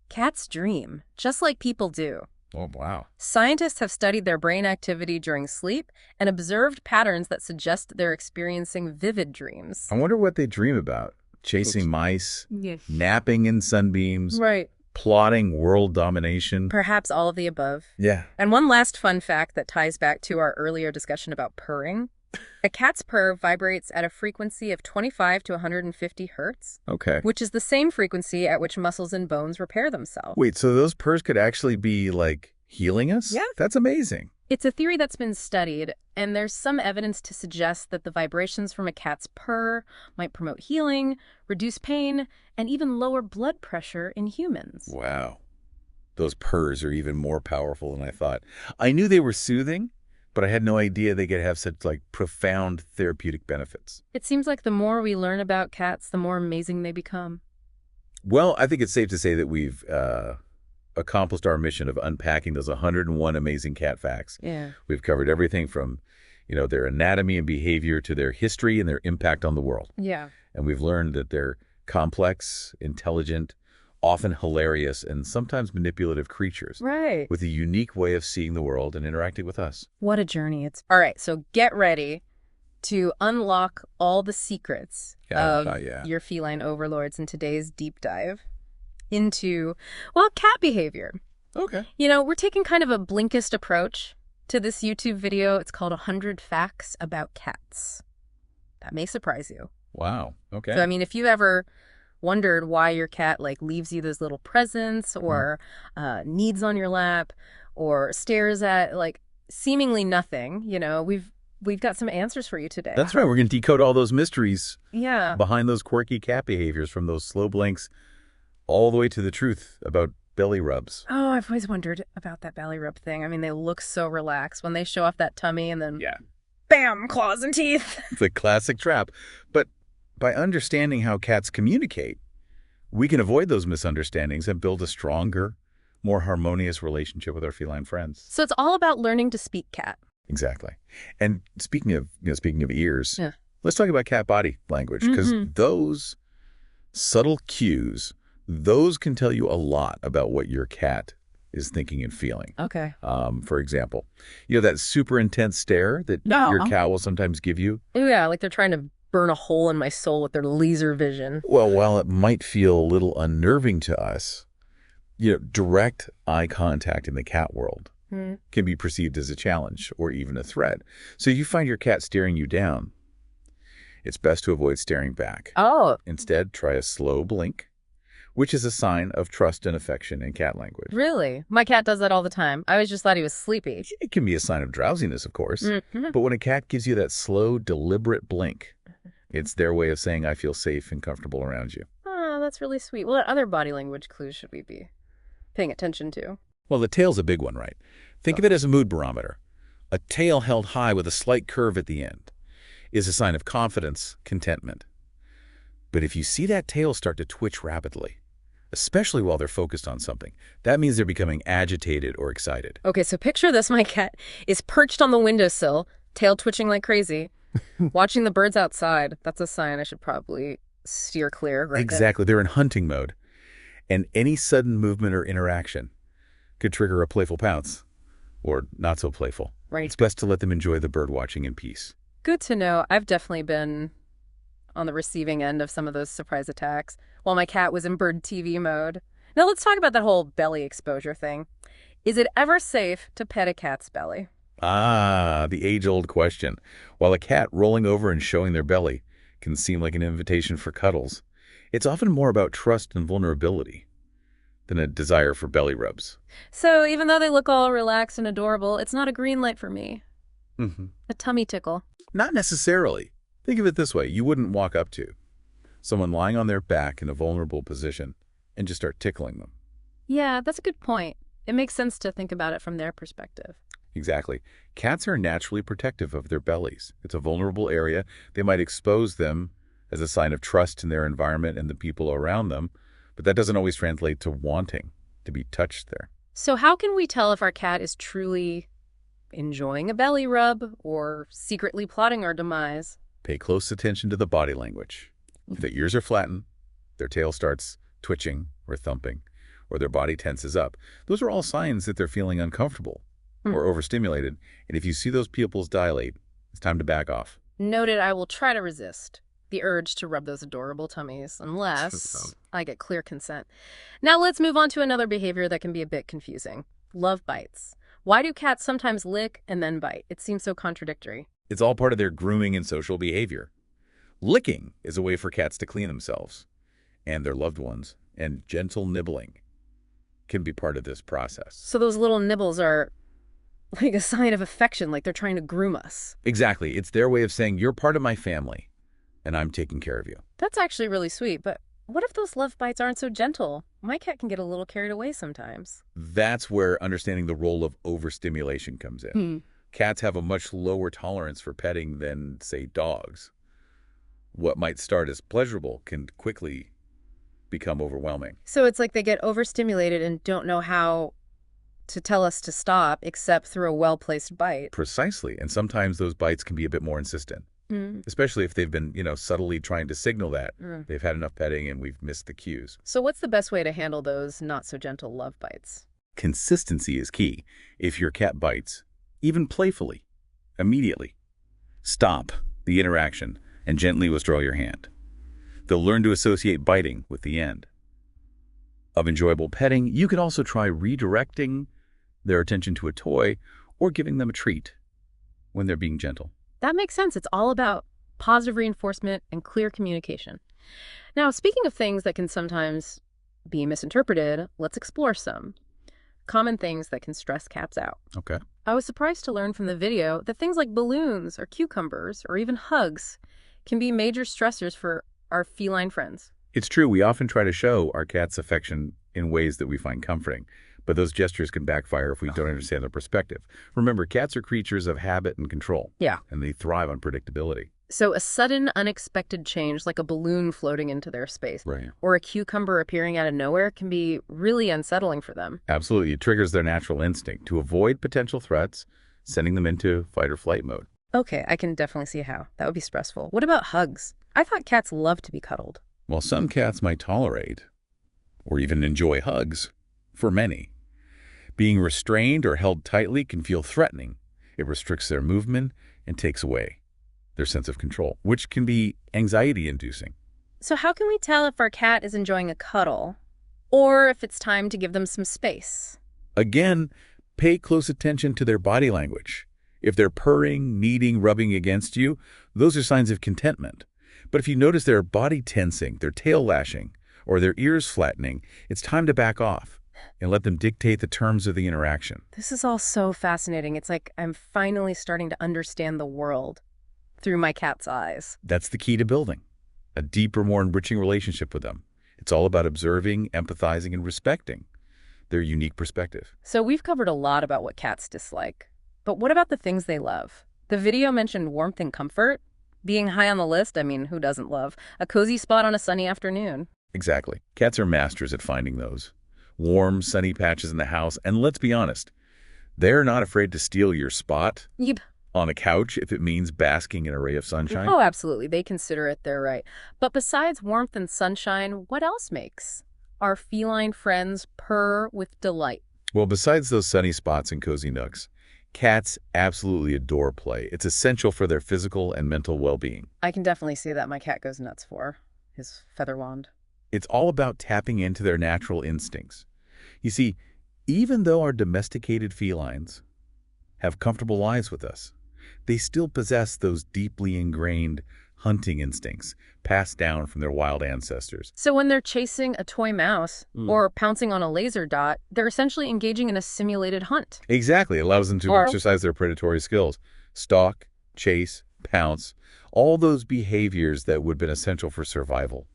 Speaker 2: Cats dream, just like people do.
Speaker 1: Oh, wow.
Speaker 2: Scientists have studied their brain activity during sleep and observed patterns that suggest they're experiencing vivid dreams.
Speaker 1: I wonder what they dream about. Chasing mice, napping in sunbeams,
Speaker 2: Right.
Speaker 1: plotting world domination.
Speaker 2: Perhaps all of the above.
Speaker 1: Yeah.
Speaker 2: And one last fun fact that ties back to our earlier discussion about purring. A cat's purr vibrates at a frequency of 25 to 150 hertz,
Speaker 1: Okay.
Speaker 2: which is the same frequency at which muscles and bones repair themselves.
Speaker 1: Wait, so those purrs could actually be, like, healing us?
Speaker 2: Yeah.
Speaker 1: That's amazing.
Speaker 2: It's a theory that's been studied, and there's some evidence to suggest that the vibrations from a cat's purr might promote healing, reduce pain, and even lower blood pressure in humans.
Speaker 1: Wow. Those purrs are even more powerful than I thought. I knew they were soothing, but I had no idea they could have such, like, profound therapeutic benefits.
Speaker 2: It seems like the more we learn about cats, the more amazing they become.
Speaker 1: Well, I think it's safe to say that we've accomplished our mission of unpacking those 101 amazing cat facts.
Speaker 2: Yeah.
Speaker 1: We've covered everything from, their anatomy and behavior to their history and their impact on the world.
Speaker 2: Yeah.
Speaker 1: And we've learned that they're complex, intelligent, often hilarious, and sometimes manipulative creatures
Speaker 2: Right.
Speaker 1: with a unique way of seeing the world and interacting with us.
Speaker 2: What a journey it's. All right, so get ready to unlock all the secrets of your feline overlords in today's deep dive into, well, cat behavior.
Speaker 1: Okay.
Speaker 2: We're taking kind of a Blinkist approach to this YouTube video. It's called 100 Facts About Cats. That may surprise you.
Speaker 1: Wow. Okay.
Speaker 2: So, I mean, if you've ever wondered why your cat, like, leaves you those little presents or kneads on your lap or stares at, like, seemingly nothing, we've got some answers for you today.
Speaker 1: That's right. We're going to decode all those mysteries
Speaker 2: Yeah.
Speaker 1: behind those quirky cat behaviors, from those slow blinks all the way to the truth about belly rubs.
Speaker 2: Oh, I've always wondered about that belly rub thing. I mean, they look so relaxed when they show off that tummy and then bam, claws and teeth.
Speaker 1: It's a classic trap. But by understanding how cats communicate, we can avoid those misunderstandings and build a stronger, more harmonious relationship with our feline friends.
Speaker 2: So it's all about learning to speak cat.
Speaker 1: Exactly. And speaking of ears,
Speaker 2: Yeah.
Speaker 1: let's talk about cat body language, because those subtle cues, those can tell you a lot about what your cat is thinking and feeling.
Speaker 2: Okay.
Speaker 1: For example, that super intense stare that your cat will sometimes give you.
Speaker 2: Yeah, like they're trying to burn a hole in my soul with their laser vision.
Speaker 1: Well, while it might feel a little unnerving to us, direct eye contact in the cat world can be perceived as a challenge or even a threat. So you find your cat staring you down, it's best to avoid staring back.
Speaker 2: Oh.
Speaker 1: Instead, try a slow blink, which is a sign of trust and affection in cat language.
Speaker 2: Really? My cat does that all the time. I always just thought he was sleepy.
Speaker 1: It can be a sign of drowsiness, of course. But when a cat gives you that slow, deliberate blink, it's their way of saying, I feel safe and comfortable around you.
Speaker 2: Oh, that's really sweet. What other body language clues should we be paying attention to?
Speaker 1: Well, the tail's a big one, right? Think of it as a mood barometer. A tail held high with a slight curve at the end is a sign of confidence, contentment. But if you see that tail start to twitch rapidly, especially while they're focused on something. That means they're becoming agitated or excited.
Speaker 2: Okay, so picture this. My cat is perched on the windowsill, tail twitching like crazy, watching the birds outside. That's a sign I should probably steer clear right
Speaker 1: Exactly. They're in hunting mode. And any sudden movement or interaction could trigger a playful pounce, or not so playful.
Speaker 2: Right.
Speaker 1: It's best to let them enjoy the bird watching in peace.
Speaker 2: Good to know. I've definitely been on the receiving end of some of those surprise attacks while my cat was in bird TV mode. Now let's talk about that whole belly exposure thing. Is it ever safe to pet a cat's belly?
Speaker 1: Ah, the age-old question. While a cat rolling over and showing their belly can seem like an invitation for cuddles, it's often more about trust and vulnerability than a desire for belly rubs.
Speaker 2: So even though they look all relaxed and adorable, it's not a green light for me. A tummy tickle.
Speaker 1: Not necessarily. Think of it this way. You wouldn't walk up to someone lying on their back in a vulnerable position and just start tickling them.
Speaker 2: Yeah, that's a good point. It makes sense to think about it from their perspective.
Speaker 1: Exactly. Cats are naturally protective of their bellies. It's a vulnerable area. They might expose them as a sign of trust in their environment and the people around them, but that doesn't always translate to wanting to be touched there.
Speaker 2: So how can we tell if our cat is truly enjoying a belly rub or secretly plotting our demise?
Speaker 1: Pay close attention to the body language. If their ears are flattened, their tail starts twitching or thumping, or their body tenses up, those are all signs that they're feeling uncomfortable or overstimulated. And if you see those pupils dilate, it's time to back off.
Speaker 2: Noted. I will try to resist the urge to rub those adorable tummies unless I get clear consent. Now let's move on to another behavior that can be a bit confusing. Love bites. Why do cats sometimes lick and then bite? It seems so contradictory.
Speaker 1: It's all part of their grooming and social behavior. Licking is a way for cats to clean themselves and their loved ones, and gentle nibbling can be part of this process.
Speaker 2: So those little nibbles are like a sign of affection, like they're trying to groom us.
Speaker 1: Exactly. It's their way of saying, you're part of my family, and I'm taking care of you.
Speaker 2: That's actually really sweet, but what if those love bites aren't so gentle? My cat can get a little carried away sometimes.
Speaker 1: That's where understanding the role of overstimulation comes in. Cats have a much lower tolerance for petting than, say, dogs. What might start as pleasurable can quickly become overwhelming.
Speaker 2: So it's like they get overstimulated and don't know how to tell us to stop except through a well-placed bite.
Speaker 1: Precisely. And sometimes those bites can be a bit more insistent, especially if they've been, subtly trying to signal that they've had enough petting and we've missed the cues.
Speaker 2: So what's the best way to handle those not-so-gentle love bites?
Speaker 1: Consistency is key. If your cat bites, even playfully, immediately, stop the interaction and gently withdraw your hand. They'll learn to associate biting with the end of enjoyable petting. You can also try redirecting their attention to a toy or giving them a treat when they're being gentle.
Speaker 2: That makes sense. It's all about positive reinforcement and clear communication. Now, speaking of things that can sometimes be misinterpreted, let's explore some common things that can stress cats out.
Speaker 1: Okay.
Speaker 2: I was surprised to learn from the video that things like balloons or cucumbers or even hugs can be major stressors for our feline friends.
Speaker 1: It's true. We often try to show our cat's affection in ways that we find comforting, but those gestures can backfire if we don't understand their perspective. Remember, cats are creatures of habit and control.
Speaker 2: Yeah.
Speaker 1: And they thrive on predictability.
Speaker 2: So a sudden, unexpected change, like a balloon floating into their space,
Speaker 1: Right.
Speaker 2: or a cucumber appearing out of nowhere, can be really unsettling for them.
Speaker 1: Absolutely. It triggers their natural instinct to avoid potential threats, sending them into fight or flight mode.
Speaker 2: Okay, I can definitely see how. That would be stressful. What about hugs? I thought cats love to be cuddled.
Speaker 1: While some cats might tolerate or even enjoy hugs, for many, being restrained or held tightly can feel threatening. It restricts their movement and takes away their sense of control, which can be anxiety-inducing.
Speaker 2: So how can we tell if our cat is enjoying a cuddle or if it's time to give them some space?
Speaker 1: Again, pay close attention to their body language. If they're purring, kneading, rubbing against you, those are signs of contentment. But if you notice their body tensing, their tail lashing, or their ears flattening, it's time to back off and let them dictate the terms of the interaction.
Speaker 2: This is all so fascinating. It's like I'm finally starting to understand the world through my cat's eyes.
Speaker 1: That's the key to building a deeper, more enriching relationship with them. It's all about observing, empathizing, and respecting their unique perspective.
Speaker 2: So we've covered a lot about what cats dislike. But what about the things they love? The video mentioned warmth and comfort. Being high on the list, I mean, who doesn't love a cozy spot on a sunny afternoon?
Speaker 1: Exactly. Cats are masters at finding those warm, sunny patches in the house. And let's be honest, they're not afraid to steal your spot
Speaker 2: Yep.
Speaker 1: on a couch if it means basking in a ray of sunshine.
Speaker 2: Oh, absolutely. They consider it their right. But besides warmth and sunshine, what else makes our feline friends purr with delight?
Speaker 1: Well, besides those sunny spots and cozy nooks, cats absolutely adore play. It's essential for their physical and mental well-being.
Speaker 2: I can definitely see that my cat goes nuts for his feather wand.
Speaker 1: It's all about tapping into their natural instincts. You see, even though our domesticated felines have comfortable lives with us, they still possess those deeply ingrained hunting instincts passed down from their wild ancestors.
Speaker 2: So when they're chasing a toy mouse or pouncing on a laser dot, they're essentially engaging in a simulated hunt.
Speaker 1: Exactly. It allows them to exercise their predatory skills. Stalk, chase, pounce, all those behaviors that would have been essential for survival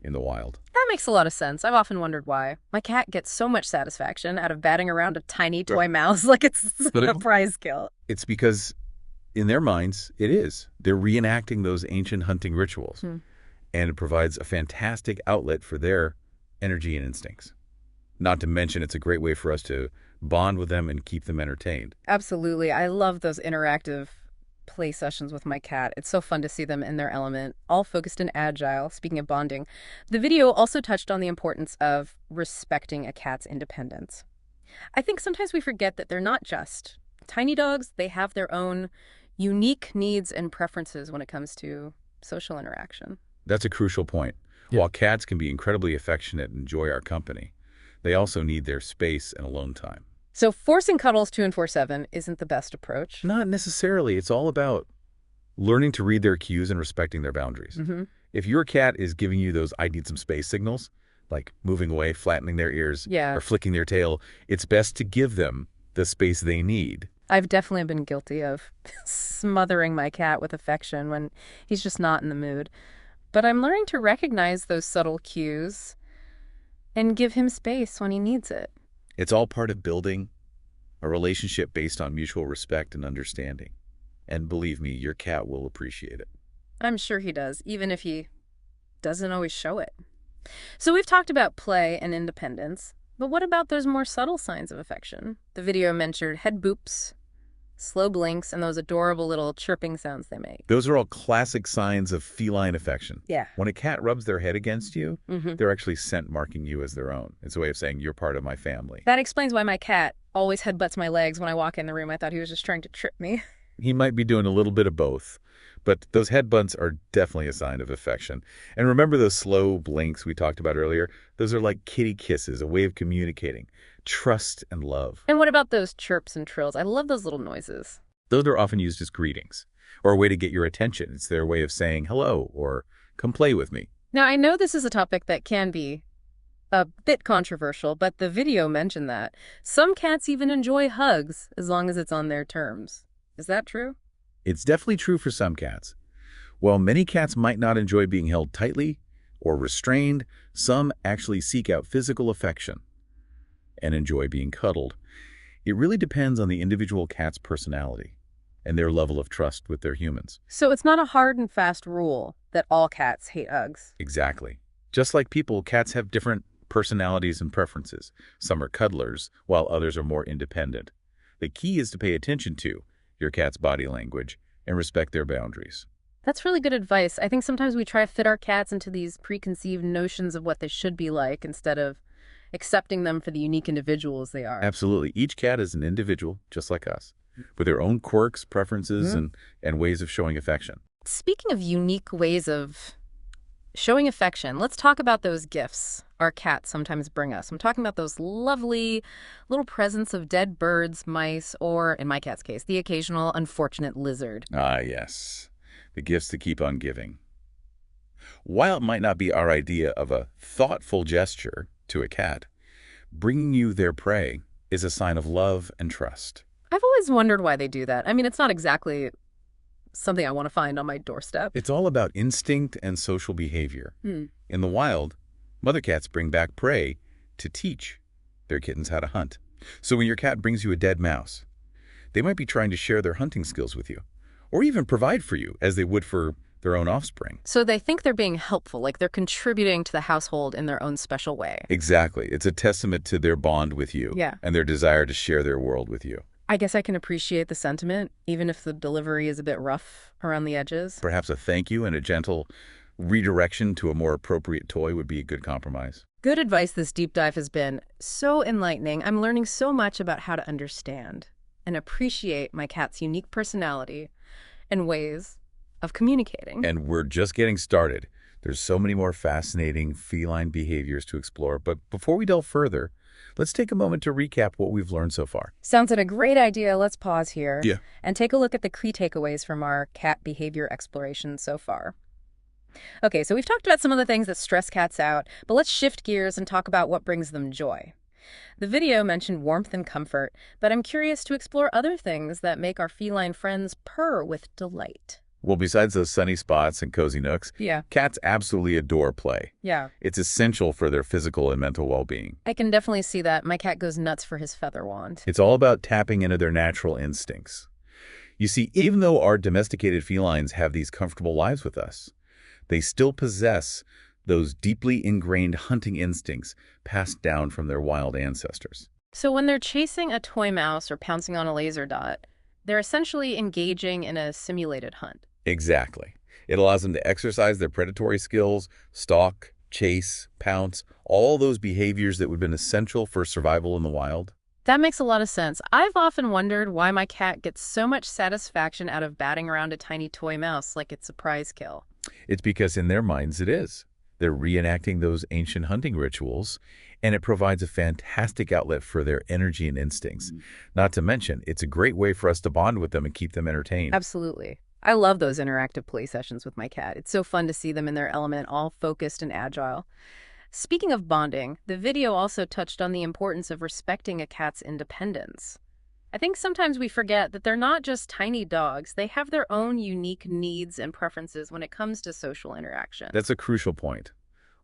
Speaker 1: in the wild.
Speaker 2: That makes a lot of sense. I've often wondered why. My cat gets so much satisfaction out of batting around a tiny toy mouse like it's a prize kill.
Speaker 1: It's because in their minds, it is. They're reenacting those ancient hunting rituals. And it provides a fantastic outlet for their energy and instincts. Not to mention, it's a great way for us to bond with them and keep them entertained.
Speaker 2: Absolutely. I love those interactive play sessions with my cat. It's so fun to see them in their element, all focused and agile. Speaking of bonding, the video also touched on the importance of respecting a cat's independence. I think sometimes we forget that they're not just tiny dogs. They have their own unique needs and preferences when it comes to social interaction.
Speaker 1: That's a crucial point. While cats can be incredibly affectionate and enjoy our company, they also need their space and alone time.
Speaker 2: So forcing cuddles 24/7 isn't the best approach.
Speaker 1: Not necessarily. It's all about learning to read their cues and respecting their boundaries. If your cat is giving you those "I need some space" signals, like moving away, flattening their ears, or flicking their tail, it's best to give them the space they need.
Speaker 2: I've definitely been guilty of smothering my cat with affection when he's just not in the mood. But I'm learning to recognize those subtle cues and give him space when he needs it.
Speaker 1: It's all part of building a relationship based on mutual respect and understanding. And believe me, your cat will appreciate it.
Speaker 2: I'm sure he does, even if he doesn't always show it. So we've talked about play and independence, but what about those more subtle signs of affection? The video mentioned head boops, slow blinks, and those adorable little chirping sounds they make.
Speaker 1: Those are all classic signs of feline affection.
Speaker 2: Yeah.
Speaker 1: When a cat rubs their head against you, they're actually scent marking you as their own. It's a way of saying you're part of my family.
Speaker 2: That explains why my cat always headbutts my legs when I walk in the room. I thought he was just trying to trip me.
Speaker 1: He might be doing a little bit of both, but those headbutts are definitely a sign of affection. And remember those slow blinks we talked about earlier? Those are like kitty kisses, a way of communicating trust and love.
Speaker 2: And what about those chirps and trills? I love those little noises.
Speaker 1: Those are often used as greetings or a way to get your attention. It's their way of saying hello or come play with me.
Speaker 2: Now, I know this is a topic that can be a bit controversial, but the video mentioned that some cats even enjoy hugs as long as it's on their terms. Is that true?
Speaker 1: It's definitely true for some cats. While many cats might not enjoy being held tightly or restrained, some actually seek out physical affection and enjoy being cuddled. It really depends on the individual cat's personality and their level of trust with their humans.
Speaker 2: So it's not a hard and fast rule that all cats hate hugs.
Speaker 1: Exactly. Just like people, cats have different personalities and preferences. Some are cuddlers, while others are more independent. The key is to pay attention to your cat's body language and respect their boundaries.
Speaker 2: That's really good advice. I think sometimes we try to fit our cats into these preconceived notions of what they should be like instead of accepting them for the unique individuals they are.
Speaker 1: Absolutely. Each cat is an individual, just like us, with their own quirks, preferences, and ways of showing affection.
Speaker 2: Speaking of unique ways of showing affection, let's talk about those gifts our cats sometimes bring us. I'm talking about those lovely little presents of dead birds, mice, or, in my cat's case, the occasional unfortunate lizard.
Speaker 1: Ah, yes. The gifts to keep on giving. While it might not be our idea of a thoughtful gesture to a cat, bringing you their prey is a sign of love and trust.
Speaker 2: I've always wondered why they do that. I mean, it's not exactly something I want to find on my doorstep.
Speaker 1: It's all about instinct and social behavior. In the wild, mother cats bring back prey to teach their kittens how to hunt. So when your cat brings you a dead mouse, they might be trying to share their hunting skills with you, or even provide for you as they would for their own offspring.
Speaker 2: So they think they're being helpful, like they're contributing to the household in their own special way.
Speaker 1: Exactly. It's a testament to their bond with you
Speaker 2: Yeah.
Speaker 1: and their desire to share their world with you.
Speaker 2: I guess I can appreciate the sentiment, even if the delivery is a bit rough around the edges.
Speaker 1: Perhaps a thank you and a gentle redirection to a more appropriate toy would be a good compromise.
Speaker 2: Good advice. This deep dive has been so enlightening. I'm learning so much about how to understand and appreciate my cat's unique personality and ways of communicating.
Speaker 1: And we're just getting started. There's so many more fascinating feline behaviors to explore. But before we delve further, let's take a moment to recap what we've learned so far.
Speaker 2: Sounds like a great idea. Let's pause here
Speaker 1: Yeah.
Speaker 2: and take a look at the key takeaways from our cat behavior exploration so far. Okay, so we've talked about some of the things that stress cats out, but let's shift gears and talk about what brings them joy. The video mentioned warmth and comfort, but I'm curious to explore other things that make our feline friends purr with delight.
Speaker 1: Well, besides those sunny spots and cozy nooks,
Speaker 2: Yeah.
Speaker 1: cats absolutely adore play.
Speaker 2: Yeah.
Speaker 1: It's essential for their physical and mental well-being.
Speaker 2: I can definitely see that. My cat goes nuts for his feather wand.
Speaker 1: It's all about tapping into their natural instincts. You see, even though our domesticated felines have these comfortable lives with us, they still possess those deeply ingrained hunting instincts passed down from their wild ancestors.
Speaker 2: So when they're chasing a toy mouse or pouncing on a laser dot, they're essentially engaging in a simulated hunt.
Speaker 1: Exactly. It allows them to exercise their predatory skills, stalk, chase, pounce, all those behaviors that would have been essential for survival in the wild.
Speaker 2: That makes a lot of sense. I've often wondered why my cat gets so much satisfaction out of batting around a tiny toy mouse like it's a prize kill.
Speaker 1: It's because in their minds it is. They're reenacting those ancient hunting rituals, and it provides a fantastic outlet for their energy and instincts. Not to mention, it's a great way for us to bond with them and keep them entertained.
Speaker 2: Absolutely. I love those interactive play sessions with my cat. It's so fun to see them in their element, all focused and agile. Speaking of bonding, the video also touched on the importance of respecting a cat's independence. I think sometimes we forget that they're not just tiny dogs. They have their own unique needs and preferences when it comes to social interaction.
Speaker 1: That's a crucial point.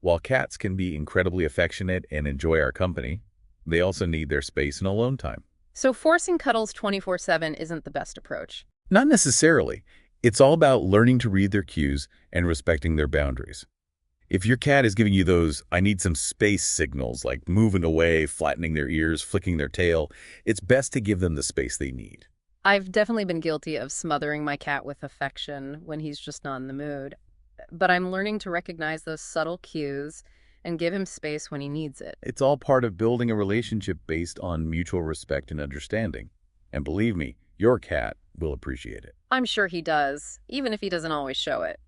Speaker 1: While cats can be incredibly affectionate and enjoy our company, they also need their space and alone time.
Speaker 2: So forcing cuddles 24/7 isn't the best approach.
Speaker 1: Not necessarily. It's all about learning to read their cues and respecting their boundaries. If your cat is giving you those "I need some space" signals, like moving away, flattening their ears, flicking their tail, it's best to give them the space they need.
Speaker 2: I've definitely been guilty of smothering my cat with affection when he's just not in the mood. But I'm learning to recognize those subtle cues and give him space when he needs it.
Speaker 1: It's all part of building a relationship based on mutual respect and understanding. And believe me, your cat will appreciate it.
Speaker 2: I'm sure he does, even if he doesn't always show it.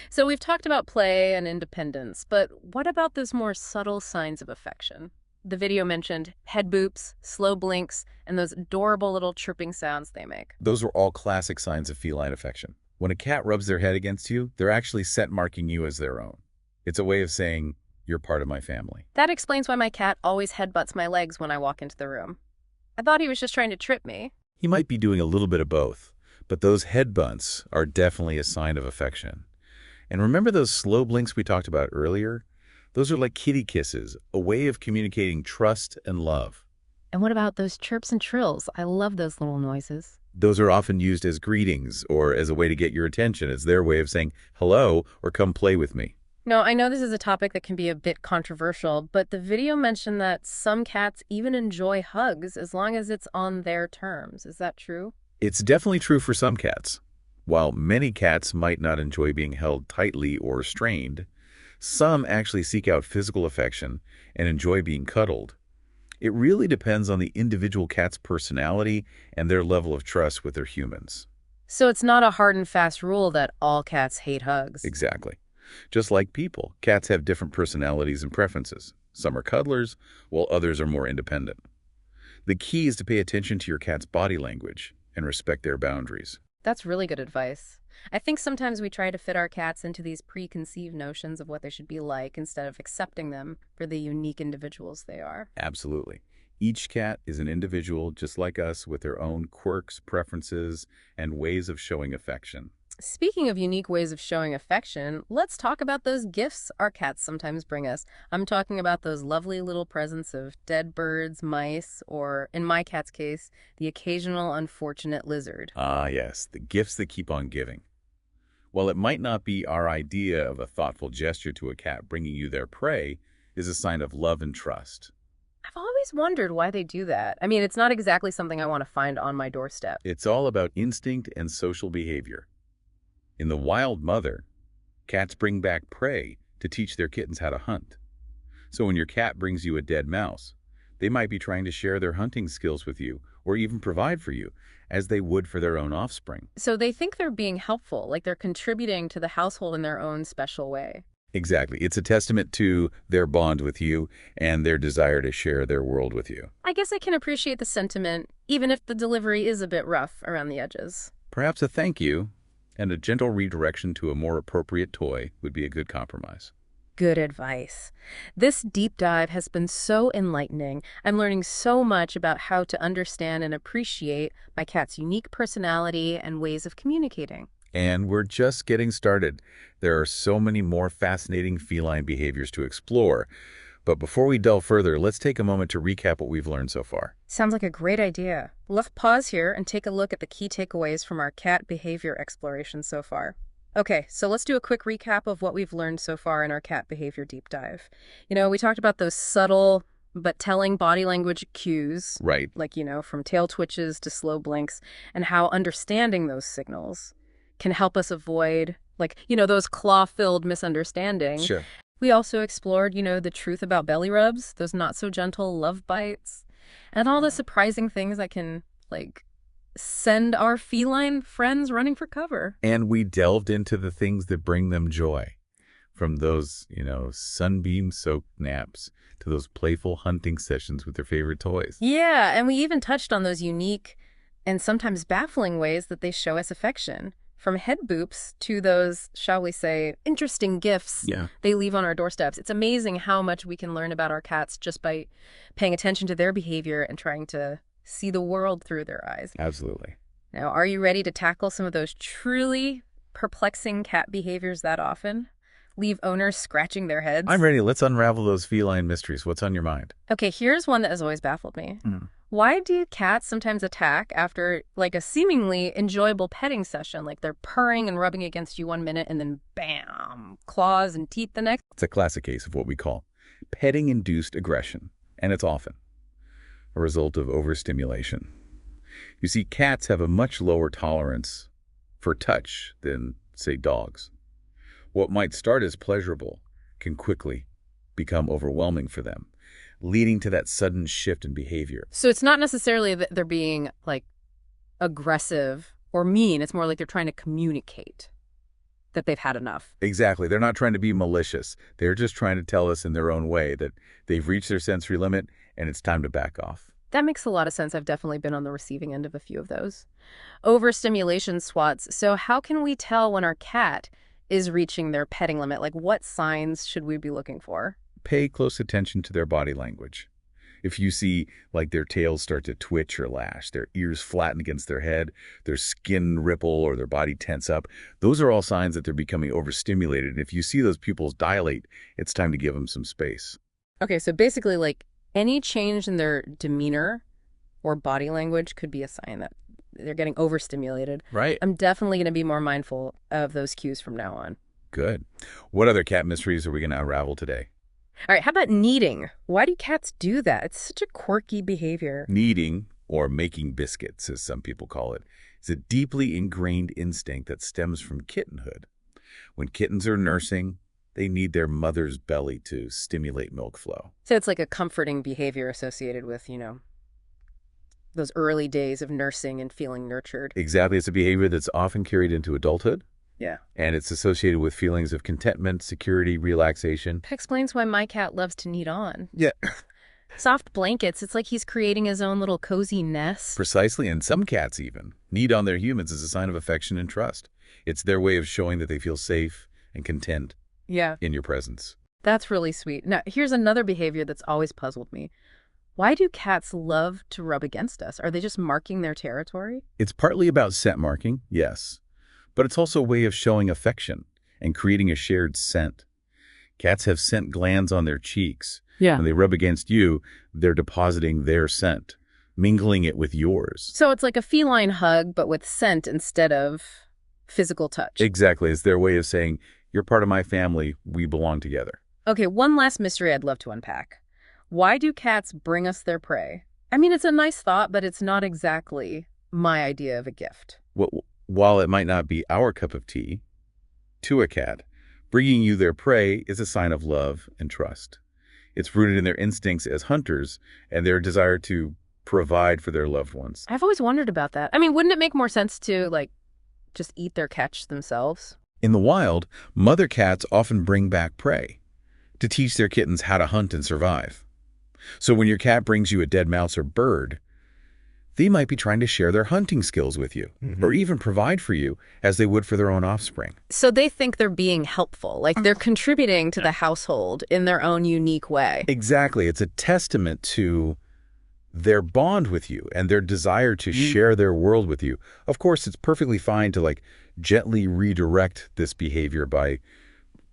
Speaker 2: So we've talked about play and independence, but what about those more subtle signs of affection? The video mentioned head boops, slow blinks, and those adorable little chirping sounds they make.
Speaker 1: Those are all classic signs of feline affection. When a cat rubs their head against you, they're actually scent marking you as their own. It's a way of saying, "You're part of my family."
Speaker 2: That explains why my cat always headbutts my legs when I walk into the room. I thought he was just trying to trip me.
Speaker 1: He might be doing a little bit of both, but those head bunts are definitely a sign of affection. And remember those slow blinks we talked about earlier? Those are like kitty kisses, a way of communicating trust and love.
Speaker 2: And what about those chirps and trills? I love those little noises.
Speaker 1: Those are often used as greetings or as a way to get your attention. It's their way of saying hello or come play with me.
Speaker 2: No, I know this is a topic that can be a bit controversial, but the video mentioned that some cats even enjoy hugs as long as it's on their terms. Is that true?
Speaker 1: It's definitely true for some cats. While many cats might not enjoy being held tightly or restrained, some actually seek out physical affection and enjoy being cuddled. It really depends on the individual cat's personality and their level of trust with their humans.
Speaker 2: So it's not a hard and fast rule that all cats hate hugs.
Speaker 1: Exactly. Just like people, cats have different personalities and preferences. Some are cuddlers, while others are more independent. The key is to pay attention to your cat's body language and respect their boundaries.
Speaker 2: That's really good advice. I think sometimes we try to fit our cats into these preconceived notions of what they should be like instead of accepting them for the unique individuals they are.
Speaker 1: Absolutely. Each cat is an individual just like us with their own quirks, preferences, and ways of showing affection.
Speaker 2: Speaking of unique ways of showing affection, let's talk about those gifts our cats sometimes bring us. I'm talking about those lovely little presents of dead birds, mice, or, in my cat's case, the occasional unfortunate lizard.
Speaker 1: Ah, yes, the gifts that keep on giving. While it might not be our idea of a thoughtful gesture to a cat bringing you their prey, is a sign of love and trust.
Speaker 2: I've always wondered why they do that. I mean, it's not exactly something I want to find on my doorstep.
Speaker 1: It's all about instinct and social behavior. In The Wild Mother, cats bring back prey to teach their kittens how to hunt. So when your cat brings you a dead mouse, they might be trying to share their hunting skills with you or even provide for you, as they would for their own offspring.
Speaker 2: So they think they're being helpful, like they're contributing to the household in their own special way.
Speaker 1: Exactly. It's a testament to their bond with you and their desire to share their world with you.
Speaker 2: I guess I can appreciate the sentiment, even if the delivery is a bit rough around the edges.
Speaker 1: Perhaps a thank you and a gentle redirection to a more appropriate toy would be a good compromise.
Speaker 2: Good advice. This deep dive has been so enlightening. I'm learning so much about how to understand and appreciate my cat's unique personality and ways of communicating.
Speaker 1: And we're just getting started. There are so many more fascinating feline behaviors to explore. But before we delve further, let's take a moment to recap what we've learned so far.
Speaker 2: Sounds like a great idea. Let's pause here and take a look at the key takeaways from our cat behavior exploration so far. Okay, so let's do a quick recap of what we've learned so far in our cat behavior deep dive. We talked about those subtle but telling body language cues.
Speaker 1: Right.
Speaker 2: Like, from tail twitches to slow blinks, and how understanding those signals can help us avoid, those claw-filled misunderstandings.
Speaker 1: Sure.
Speaker 2: We also explored, the truth about belly rubs, those not-so-gentle love bites, and all the surprising things that can, send our feline friends running for cover.
Speaker 1: And we delved into the things that bring them joy, from those, sunbeam-soaked naps to those playful hunting sessions with their favorite toys.
Speaker 2: Yeah, and we even touched on those unique and sometimes baffling ways that they show us affection, from head boops to those, shall we say, interesting gifts they leave on our doorsteps. It's amazing how much we can learn about our cats just by paying attention to their behavior and trying to see the world through their eyes.
Speaker 1: Absolutely.
Speaker 2: Now, are you ready to tackle some of those truly perplexing cat behaviors that often leave owners scratching their heads?
Speaker 1: I'm ready. Let's unravel those feline mysteries. What's on your mind?
Speaker 2: Okay, here's one that has always baffled me. Why do cats sometimes attack after, a seemingly enjoyable petting session? Like they're purring and rubbing against you one minute and then bam, claws and teeth the next?
Speaker 1: It's a classic case of what we call petting-induced aggression, and it's often a result of overstimulation. You see, cats have a much lower tolerance for touch than, say, dogs. What might start as pleasurable can quickly become overwhelming for them, leading to that sudden shift in behavior.
Speaker 2: So it's not necessarily that they're being, aggressive or mean. It's more like they're trying to communicate that they've had enough.
Speaker 1: Exactly. They're not trying to be malicious. They're just trying to tell us in their own way that they've reached their sensory limit and it's time to back off.
Speaker 2: That makes a lot of sense. I've definitely been on the receiving end of a few of those. Overstimulation swats. So how can we tell when our cat is reaching their petting limit? What signs should we be looking for?
Speaker 1: Pay close attention to their body language. If you see, their tails start to twitch or lash, their ears flatten against their head, their skin ripple or their body tense up, those are all signs that they're becoming overstimulated. And if you see those pupils dilate, it's time to give them some space.
Speaker 2: Okay, so basically, any change in their demeanor or body language could be a sign that they're getting overstimulated.
Speaker 1: Right.
Speaker 2: I'm definitely going to be more mindful of those cues from now on.
Speaker 1: Good. What other cat mysteries are we going to unravel today?
Speaker 2: All right, how about kneading? Why do cats do that? It's such a quirky behavior.
Speaker 1: Kneading, or making biscuits, as some people call it, is a deeply ingrained instinct that stems from kittenhood. When kittens are nursing, they need their mother's belly to stimulate milk flow.
Speaker 2: So it's like a comforting behavior associated with, those early days of nursing and feeling nurtured.
Speaker 1: Exactly. It's a behavior that's often carried into adulthood.
Speaker 2: Yeah.
Speaker 1: And it's associated with feelings of contentment, security, relaxation.
Speaker 2: That explains why my cat loves to knead on.
Speaker 1: Yeah.
Speaker 2: Soft blankets. It's like he's creating his own little cozy nest.
Speaker 1: Precisely. And some cats even knead on their humans as a sign of affection and trust. It's their way of showing that they feel safe and content in your presence.
Speaker 2: That's really sweet. Now, here's another behavior that's always puzzled me. Why do cats love to rub against us? Are they just marking their territory?
Speaker 1: It's partly about scent marking, yes. But it's also a way of showing affection and creating a shared scent. Cats have scent glands on their cheeks.
Speaker 2: Yeah.
Speaker 1: When they rub against you, they're depositing their scent, mingling it with yours.
Speaker 2: So it's like a feline hug, but with scent instead of physical touch.
Speaker 1: Exactly. It's their way of saying, you're part of my family, we belong together.
Speaker 2: Okay, one last mystery I'd love to unpack. Why do cats bring us their prey? I mean, it's a nice thought, but it's not exactly my idea of a gift.
Speaker 1: While it might not be our cup of tea, to a cat, bringing you their prey is a sign of love and trust. It's rooted in their instincts as hunters and their desire to provide for their loved ones.
Speaker 2: I've always wondered about that. I mean, wouldn't it make more sense to, like, just eat their catch themselves?
Speaker 1: In the wild, mother cats often bring back prey to teach their kittens how to hunt and survive. So when your cat brings you a dead mouse or bird, they might be trying to share their hunting skills with you, or even provide for you as they would for their own offspring.
Speaker 2: So they think they're being helpful, like they're contributing to the household in their own unique way.
Speaker 1: Exactly. It's a testament to their bond with you and their desire to share their world with you. Of course, it's perfectly fine to gently redirect this behavior by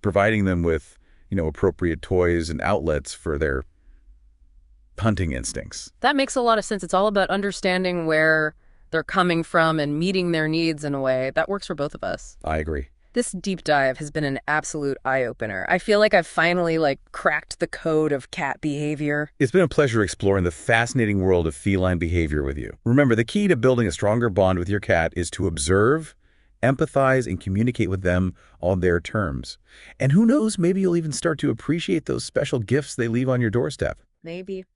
Speaker 1: providing them with, appropriate toys and outlets for their hunting instincts.
Speaker 2: That makes a lot of sense. It's all about understanding where they're coming from and meeting their needs in a way that works for both of us.
Speaker 1: I agree.
Speaker 2: This deep dive has been an absolute eye-opener. I feel like I've finally cracked the code of cat behavior.
Speaker 1: It's been a pleasure exploring the fascinating world of feline behavior with you. Remember, the key to building a stronger bond with your cat is to observe, empathize, and communicate with them on their terms. And who knows, maybe you'll even start to appreciate those special gifts they leave on your doorstep.
Speaker 2: Maybe.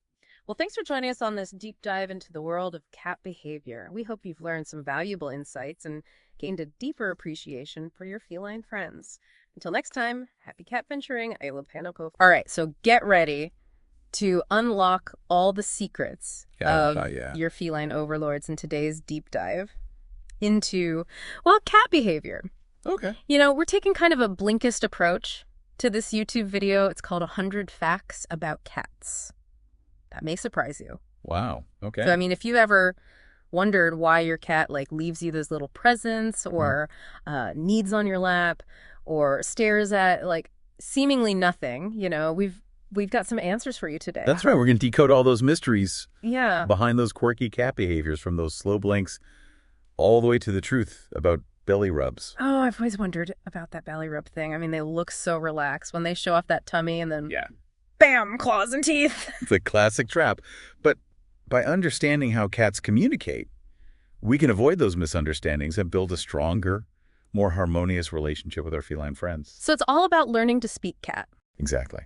Speaker 2: Well, thanks for joining us on this deep dive into the world of cat behavior. We hope you've learned some valuable insights and gained a deeper appreciation for your feline friends. Until next time, happy cat venturing. I love Panoko. All right, so get ready to unlock all the secrets of your feline overlords in today's deep dive into, cat behavior.
Speaker 1: Okay.
Speaker 2: We're taking kind of a Blinkist approach to this YouTube video. It's called 100 Facts About Cats. That may surprise you.
Speaker 1: Wow. Okay.
Speaker 2: So, I mean, if you ever wondered why your cat leaves you those little presents or kneads on your lap or stares at seemingly nothing, we've got some answers for you today.
Speaker 1: That's right. We're going to decode all those mysteries behind those quirky cat behaviors, from those slow blinks all the way to the truth about belly rubs.
Speaker 2: Oh, I've always wondered about that belly rub thing. I mean, they look so relaxed when they show off that tummy and then bam, claws and teeth.
Speaker 1: It's a classic trap. But by understanding how cats communicate, we can avoid those misunderstandings and build a stronger, more harmonious relationship with our feline friends.
Speaker 2: So it's all about learning to speak cat.
Speaker 1: Exactly.